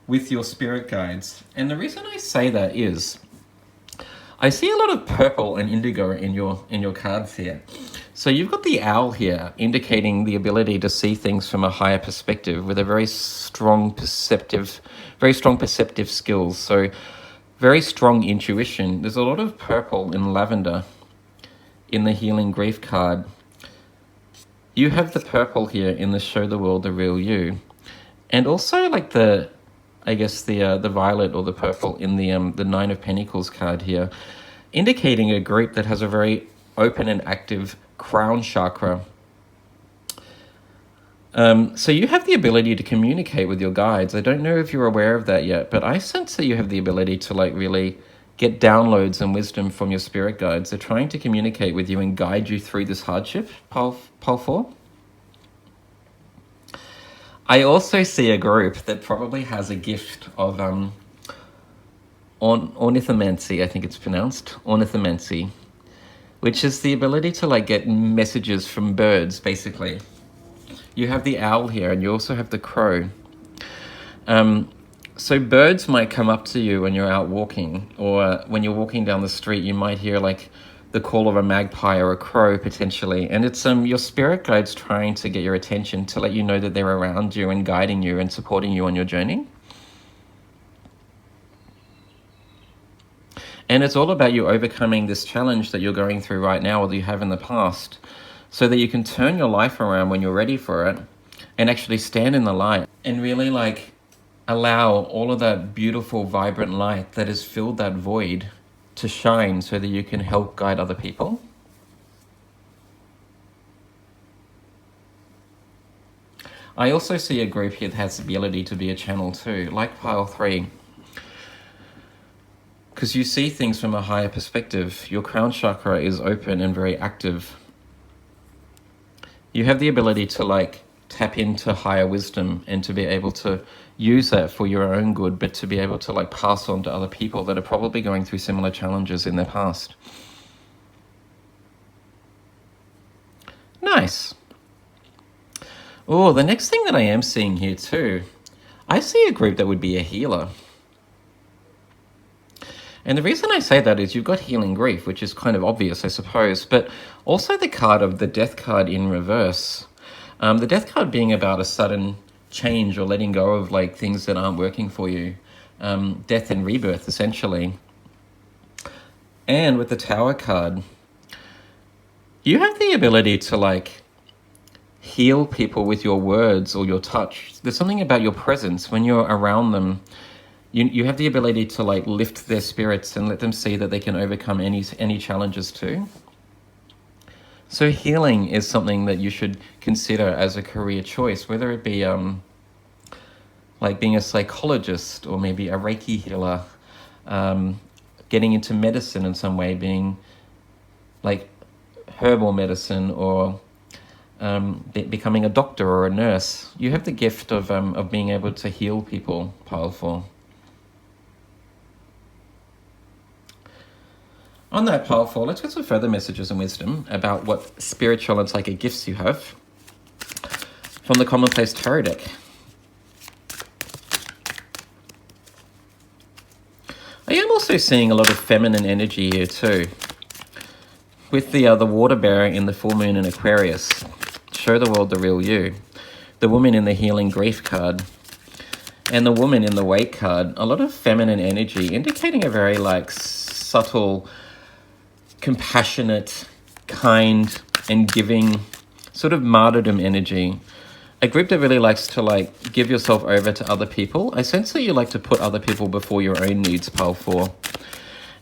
Speaker 1: with your spirit guides. And the reason I say that is I see a lot of purple and indigo in your cards here. So you've got the owl here, indicating the ability to see things from a higher perspective with a very strong perceptive skills. So very strong intuition. There's a lot of purple and lavender in the Healing Grief card. You have the purple here in the Show the World the Real You. And also like the violet or the purple in the 9 of Pentacles card here, indicating a group that has a very open and active crown chakra. So you have the ability to communicate with your guides. I don't know if you're aware of that yet, but I sense that you have the ability to like really get downloads and wisdom from your spirit guides. They're trying to communicate with you and guide you through this hardship, pile 4. I also see a group that probably has a gift of ornithomancy, I think it's pronounced, ornithomancy, which is the ability to like get messages from birds, basically. You have the owl here and you also have the crow. So birds might come up to you when you're out walking, or when you're walking down the street, you might hear like the call of a magpie or a crow potentially. And it's your spirit guides trying to get your attention to let you know that they're around you and guiding you and supporting you on your journey. And it's all about you overcoming this challenge that you're going through right now or that you have in the past, so that you can turn your life around when you're ready for it and actually stand in the light and really like allow all of that beautiful, vibrant light that has filled that void to shine so that you can help guide other people. I also see a group here that has the ability to be a channel too, like pile 3. Because you see things from a higher perspective. Your crown chakra is open and very active. You have the ability to like tap into higher wisdom and to be able to use that for your own good, but to be able to like pass on to other people that are probably going through similar challenges in their past. Nice. Oh, the next thing that I am seeing here too, I see a group that would be a healer. And the reason I say that is you've got healing grief, which is kind of obvious, I suppose, but also the card of the death card in reverse. The death card being about a sudden change or letting go of like things that aren't working for you. Death and rebirth, essentially. And with the Tower card, you have the ability to like heal people with your words or your touch. There's something about your presence when you're around them. You have the ability to like lift their spirits and let them see that they can overcome any challenges too. So healing is something that you should consider as a career choice, whether it be like being a psychologist or maybe a Reiki healer, getting into medicine in some way, being like herbal medicine, or becoming a doctor or a nurse. You have the gift of being able to heal people. Powerful. On that, powerful, let's get some further messages and wisdom about what spiritual and psychic gifts you have from the Commonplace Tarot deck. I am also seeing a lot of feminine energy here too, with the water bearer in the full moon in Aquarius. Show the world the real you. The woman in the healing grief card, and the woman in the wake card. A lot of feminine energy, indicating a very like subtle, compassionate, kind, and giving sort of martyrdom energy. A group that really likes to like give yourself over to other people. I sense that you like to put other people before your own needs, Pile 4.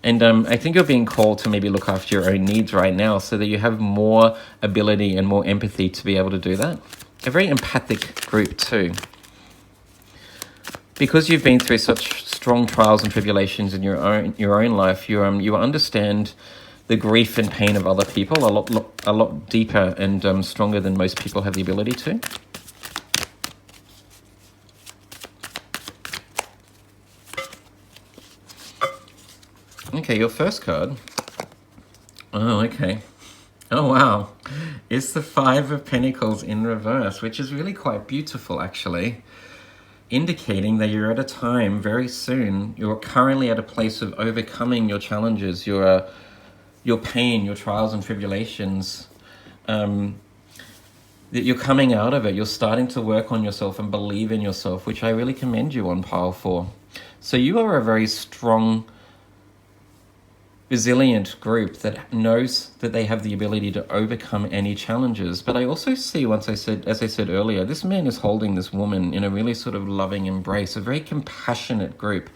Speaker 1: And I think you're being called to maybe look after your own needs right now so that you have more ability and more empathy to be able to do that. A very empathic group too. Because you've been through such strong trials and tribulations in your own life, you understand the grief and pain of other people a lot deeper and stronger than most people have the ability to. Okay, your first card. Oh, okay. Oh, wow. It's the Five of Pentacles in reverse, which is really quite beautiful, actually. Indicating that you're at a time very soon, you're currently at a place of overcoming your challenges, your pain, your trials and tribulations. That you're coming out of it. You're starting to work on yourself and believe in yourself, which I really commend you on, Pile 4. So you are a very strong, resilient group that knows that they have the ability to overcome any challenges. But I also see, as I said earlier, this man is holding this woman in a really sort of loving embrace, a very compassionate group,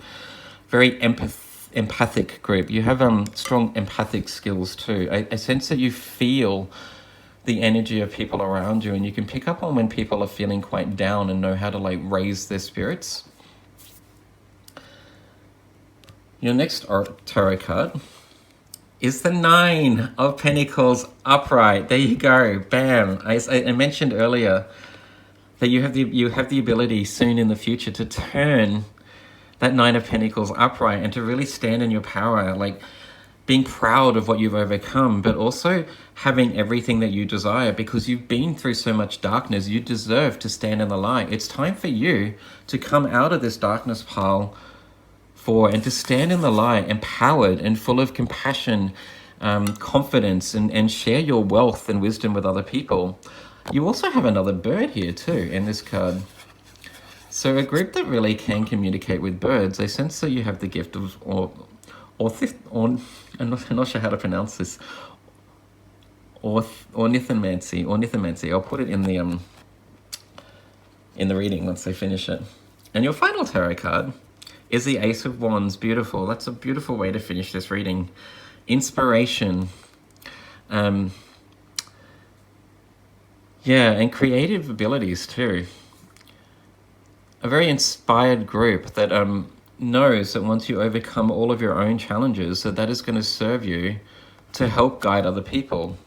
Speaker 1: very empathic group. You have strong empathic skills too. I sense that you feel the energy of people around you, and you can pick up on when people are feeling quite down and know how to like raise their spirits. Your next tarot card is the Nine of Pentacles upright. There you go. Bam. I mentioned earlier that you have the ability soon in the future to turn that Nine of Pentacles upright and to really stand in your power, like being proud of what you've overcome, but also having everything that you desire because you've been through so much darkness. You deserve to stand in the light. It's time for you to come out of this darkness, Pile 4, and to stand in the light, empowered and full of compassion, confidence, and share your wealth and wisdom with other people. You also have another bird here too in this card. So a group that really can communicate with birds. I sense that you have the gift of, I'm not sure how to pronounce this, ornithomancy. I'll put it in the reading once I finish it. And your final tarot card is the Ace of Wands. Beautiful. That's a beautiful way to finish this reading. Inspiration. And creative abilities too. A very inspired group that knows that once you overcome all of your own challenges, that is going to serve you to help guide other people.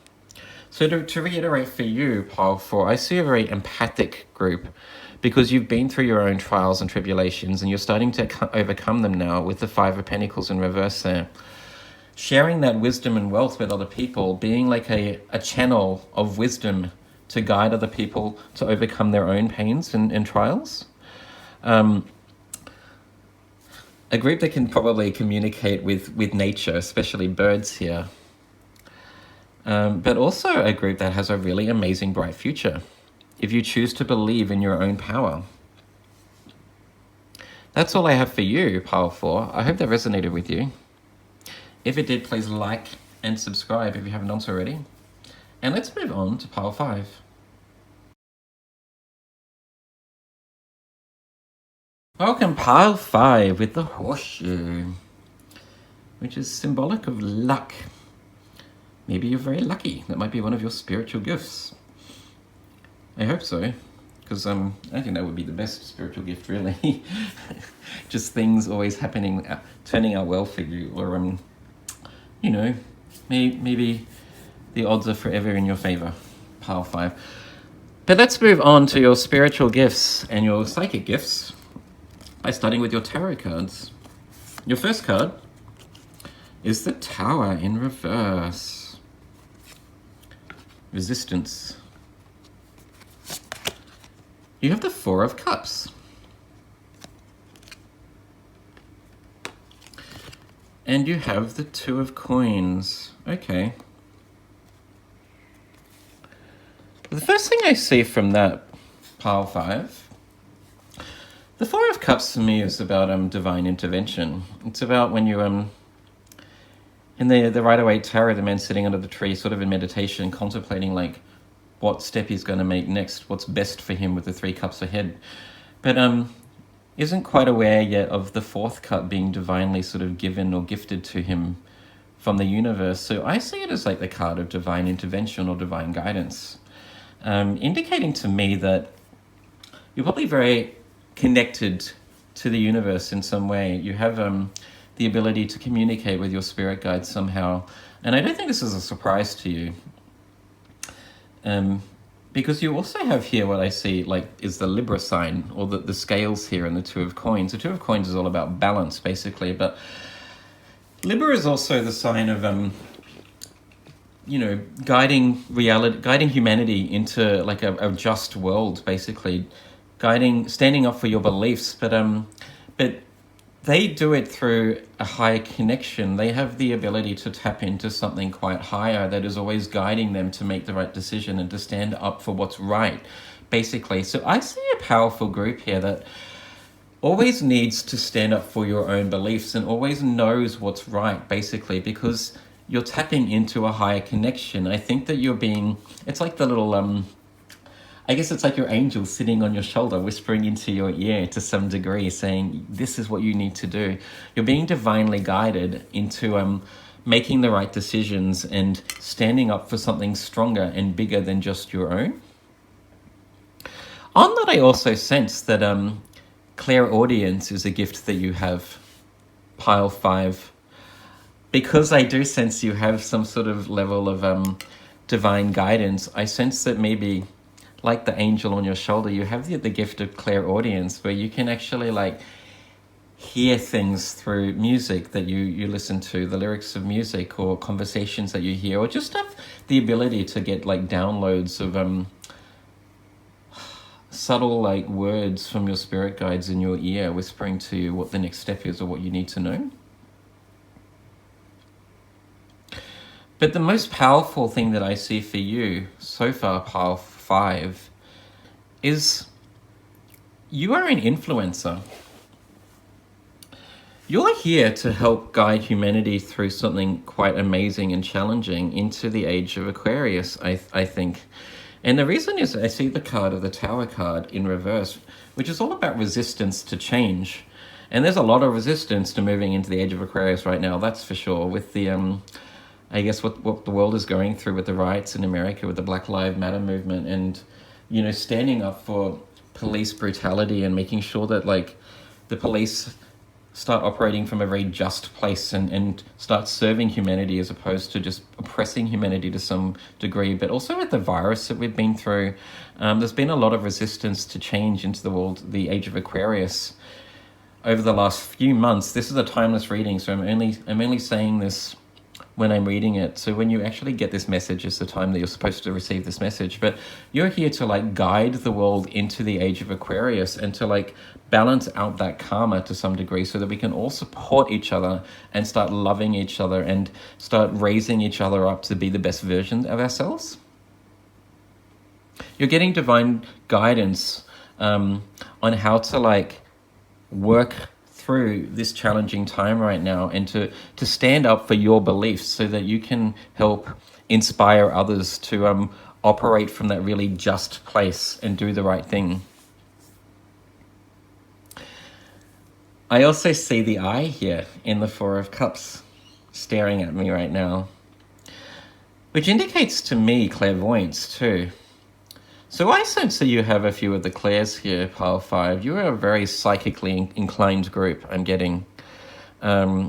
Speaker 1: So to reiterate for you, Pile 4, I see a very empathic group because you've been through your own trials and tribulations and you're starting to overcome them now with the Five of Pentacles in reverse there. sharing that wisdom and wealth with other people, being like a channel of wisdom to guide other people to overcome their own pains and trials. A group that can probably communicate with nature, especially birds here. But also a group that has a really amazing, bright future, if you choose to believe in your own power. That's all I have for you, Pile 4. I hope that resonated with you. If it did, please like and subscribe if you haven't done so already. And let's move on to Pile 5. Welcome, Pile 5 with the horseshoe, which is symbolic of luck. Maybe you're very lucky. That might be one of your spiritual gifts. I hope so, because I think that would be the best spiritual gift, really. Just things always happening, turning out well for you, or you know, maybe the odds are forever in your favor, Pile 5. But let's move on to your spiritual gifts and your psychic gifts by starting with your tarot cards. Your first card is the Tower in reverse. Resistance. You have the Four of Cups. And you have the Two of Coins. Okay. The first thing I see from that, Pile 5, the Four of Cups for me is about divine intervention. It's about when you, in the Rider-Waite Tarot, the man sitting under the tree, sort of in meditation, contemplating like what step he's going to make next, what's best for him with the 3 cups ahead. But isn't quite aware yet of the 4th cup being divinely sort of given or gifted to him from the universe. So I see it as like the card of divine intervention or divine guidance, indicating to me that you're probably very connected to the universe in some way. You have the ability to communicate with your spirit guides somehow. And I don't think this is a surprise to you. Because you also have here what I see like is the Libra sign, or the scales here, and the Two of Coins. The Two of Coins is all about balance, basically, but Libra is also the sign of you know, guiding humanity into like a just world, basically, standing up for your beliefs, but they do it through a higher connection. They have the ability to tap into something quite higher that is always guiding them to make the right decision and to stand up for what's right, basically. So I see a powerful group here that always needs to stand up for your own beliefs and always knows what's right, basically, because you're tapping into a higher connection. I think that it's like the little, I guess it's like your angel sitting on your shoulder, whispering into your ear to some degree, saying, this is what you need to do. You're being divinely guided into making the right decisions and standing up for something stronger and bigger than just your own. On that, I also sense that clairaudience is a gift that you have, Pile 5, because I do sense you have some sort of level of divine guidance. I sense that maybe, like the angel on your shoulder, you have the gift of clairaudience, where you can actually like hear things through music that you listen to, the lyrics of music, or conversations that you hear, or just have the ability to get like downloads of subtle like words from your spirit guides in your ear, whispering to you what the next step is or what you need to know. But the most powerful thing that I see for you so far, Pile 5, is you are an influencer. You're here to help guide humanity through something quite amazing and challenging into the age of Aquarius, I think. And the reason is I see the card of the Tower card in reverse, which is all about resistance to change. And there's a lot of resistance to moving into the age of Aquarius right now, that's for sure, with the I guess what the world is going through with the riots in America, with the Black Lives Matter movement, and, you know, standing up for police brutality and making sure that, like, the police start operating from a very just place and start serving humanity as opposed to just oppressing humanity to some degree. But also with the virus that we've been through, there's been a lot of resistance to change into the world, the age of Aquarius, over the last few months. This is a timeless reading, so I'm only saying this when I'm reading it. So when you actually get this message is the time that you're supposed to receive this message. But you're here to like guide the world into the age of Aquarius and to like balance out that karma to some degree so that we can all support each other and start loving each other and start raising each other up to be the best version of ourselves. You're getting divine guidance on how to like work through this challenging time right now and to stand up for your beliefs so that you can help inspire others to operate from that really just place and do the right thing. I also see the eye here in the Four of Cups staring at me right now, which indicates to me clairvoyance too. So I sense that you have a few of the clairs here, pile 5. You are a very psychically inclined group, I'm getting. I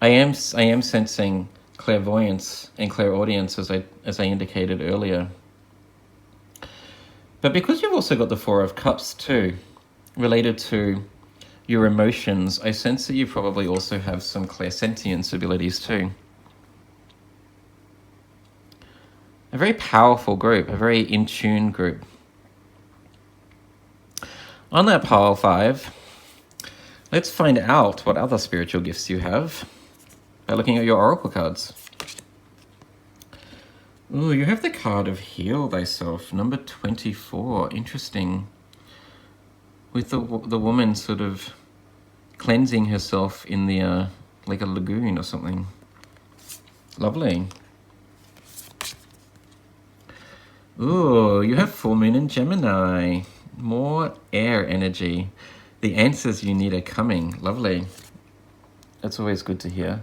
Speaker 1: am sensing clairvoyance and clairaudience as I indicated earlier. But because you've also got the Four of Cups too, related to your emotions, I sense that you probably also have some clairsentience abilities too. A very powerful group, a very in-tune group. On that pile 5, let's find out what other spiritual gifts you have by looking at your oracle cards. Ooh, you have the card of Heal Thyself, number 24. Interesting. With the woman sort of cleansing herself in the like a lagoon or something. Lovely. Ooh, you have full moon in Gemini. More air energy. The answers you need are coming. Lovely. That's always good to hear.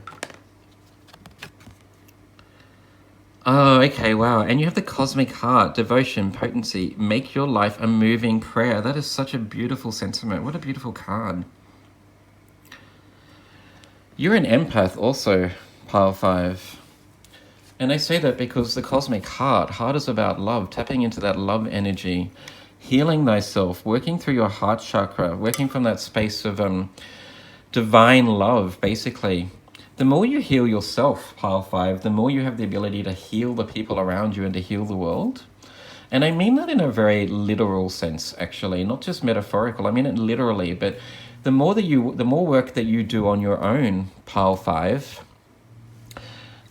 Speaker 1: Oh, okay, wow. And you have the Cosmic Heart, devotion, potency. Make your life a moving prayer. That is such a beautiful sentiment. What a beautiful card. You're an empath also, pile 5. And I say that because the Cosmic Heart is about love, tapping into that love energy, healing thyself, working through your heart chakra, working from that space of divine love, basically. The more you heal yourself, pile 5, the more you have the ability to heal the people around you and to heal the world. And I mean that in a very literal sense, actually, not just metaphorical. I mean it literally, but the more work that you do on your own, pile 5,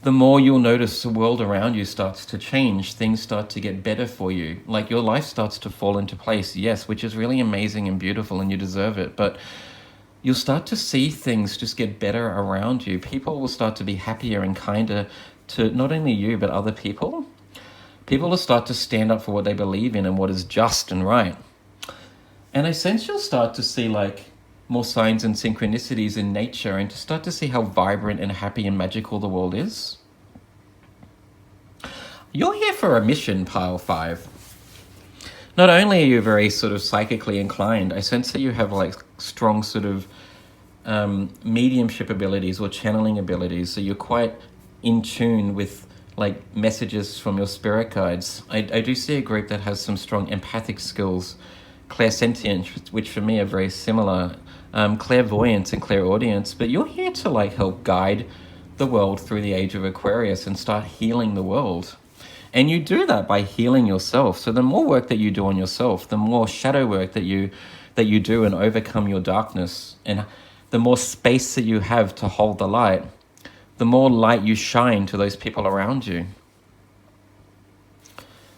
Speaker 1: the more you'll notice the world around you starts to change. Things start to get better for you. Like your life starts to fall into place, yes, which is really amazing and beautiful and you deserve it. But you'll start to see things just get better around you. People will start to be happier and kinder to not only you, but other people. People will start to stand up for what they believe in and what is just and right. And I sense you'll start to see like more signs and synchronicities in nature and to start to see how vibrant and happy and magical the world is. You're here for a mission, pile 5. Not only are you very sort of psychically inclined, I sense that you have like strong sort of mediumship abilities or channeling abilities. So you're quite in tune with like messages from your spirit guides. I do see a group that has some strong empathic skills, clairsentient, which for me are very similar, clairvoyance and clairaudience, but you're here to like help guide the world through the age of Aquarius and start healing the world. And you do that by healing yourself. So the more work that you do on yourself, the more shadow work that you do and overcome your darkness, and the more space that you have to hold the light, the more light you shine to those people around you.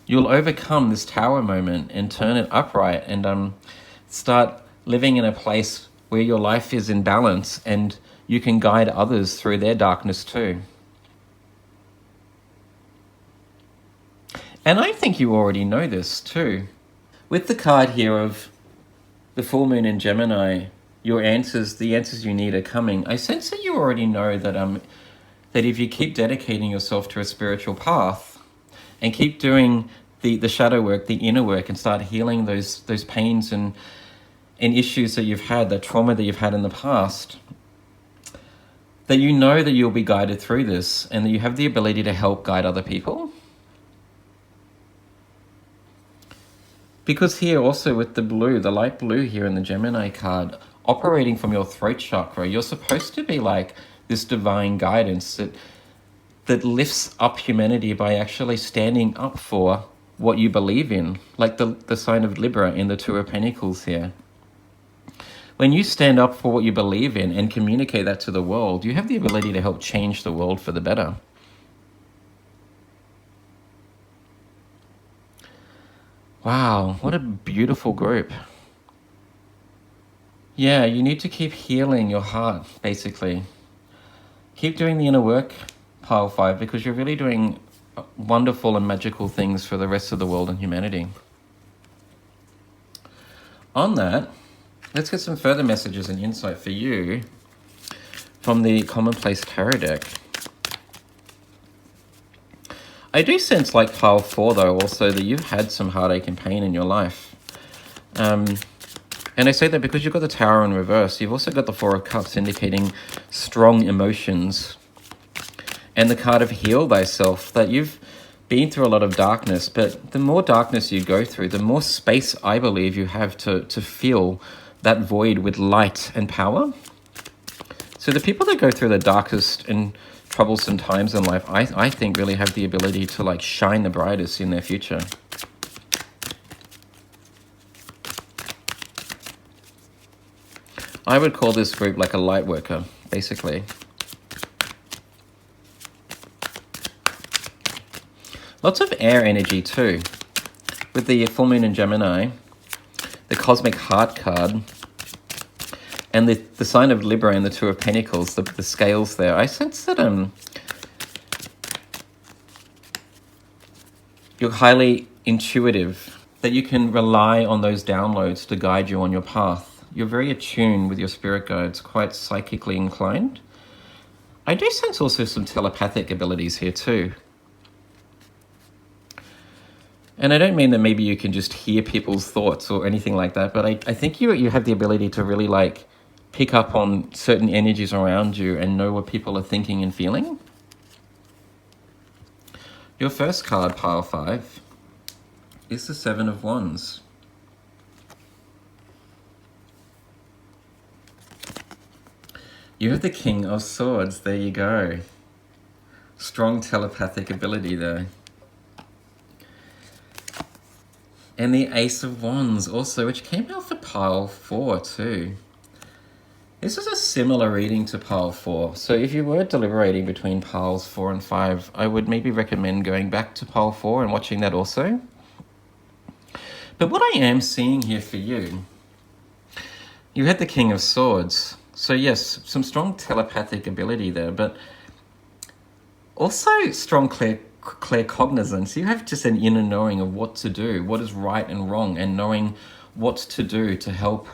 Speaker 1: You'll overcome this tower moment and turn it upright and start living in a place where your life is in balance and you can guide others through their darkness too. And I think you already know this too. With the card here of the full moon in Gemini, the answers you need are coming. I sense that you already know that that if you keep dedicating yourself to a spiritual path and keep doing the shadow work, the inner work, and start healing those pains and issues that you've had, that trauma that you've had in the past, that you know that you'll be guided through this and that you have the ability to help guide other people. Because here also with the blue, the light blue here in the Gemini card, operating from your throat chakra, you're supposed to be like this divine guidance that that lifts up humanity by actually standing up for what you believe in, like the sign of Libra in the Two of Pentacles here. When you stand up for what you believe in and communicate that to the world, you have the ability to help change the world for the better. Wow, what a beautiful group. Yeah, you need to keep healing your heart, basically. Keep doing the inner work, Pile 5, because you're really doing wonderful and magical things for the rest of the world and humanity. On that, let's get some further messages and insight for you from the Commonplace Tarot deck. I do sense, like Pile 4, though, also that you've had some heartache and pain in your life. And I say that because you've got the Tower in reverse. You've also got the Four of Cups indicating strong emotions. And the card of Heal Thyself, that you've been through a lot of darkness. But the more darkness you go through, the more space I believe you have to fill that void with light and power. So the people that go through the darkest and troublesome times in life, I think really have the ability to like shine the brightest in their future. I would call this group like a light worker, basically. Lots of air energy too, with the full moon in Gemini, the Cosmic Heart card, and the sign of Libra and the Two of Pentacles, the scales there. I sense that you're highly intuitive, that you can rely on those downloads to guide you on your path. You're very attuned with your spirit guides, quite psychically inclined. I do sense also some telepathic abilities here too. And I don't mean that maybe you can just hear people's thoughts or anything like that, but I think you have the ability to really like pick up on certain energies around you and know what people are thinking and feeling. Your first card, Pile 5, is the Seven of Wands. You have the King of Swords. There you go. Strong telepathic ability there. And the Ace of Wands also, which came out for Pile 4 too. This is a similar reading to Pile 4. So if you were deliberating between Piles 4 and 5, I would maybe recommend going back to Pile 4 and watching that also. But what I am seeing here for you, you had the King of Swords. So yes, some strong telepathic ability there, but also strong claircognizance. You have just an inner knowing of what to do, what is right and wrong, and knowing what to do to help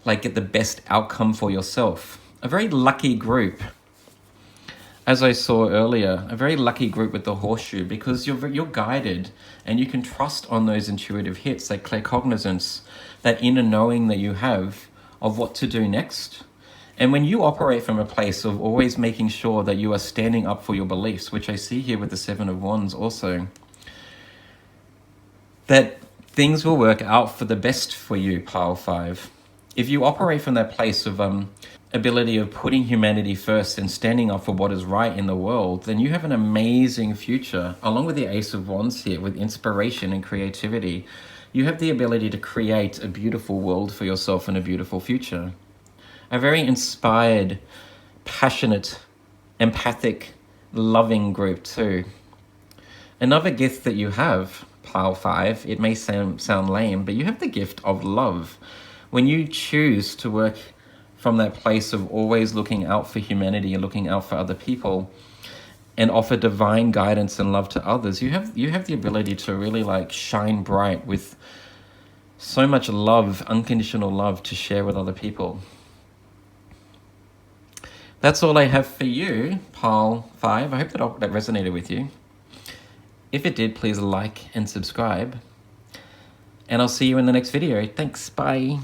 Speaker 1: like get the best outcome for yourself. A very lucky group. As I saw earlier, a very lucky group with the horseshoe, because you're guided and you can trust on those intuitive hits, that claircognizance, that inner knowing that you have of what to do next. And when you operate from a place of always making sure that you are standing up for your beliefs, which I see here with the Seven of Wands also, that things will work out for the best for you, Pile 5. If you operate from that place of ability of putting humanity first and standing up for what is right in the world, then you have an amazing future. Along with the Ace of Wands here, with inspiration and creativity, you have the ability to create a beautiful world for yourself and a beautiful future. A very inspired, passionate, empathic, loving group too. Another gift that you have, Pile 5, it may sound lame, but you have the gift of love. When you choose to work from that place of always looking out for humanity and looking out for other people and offer divine guidance and love to others, you have the ability to really like shine bright with so much love, unconditional love to share with other people. That's all I have for you, Pile 5. I hope that resonated with you. If it did, please like and subscribe. And I'll see you in the next video. Thanks, bye.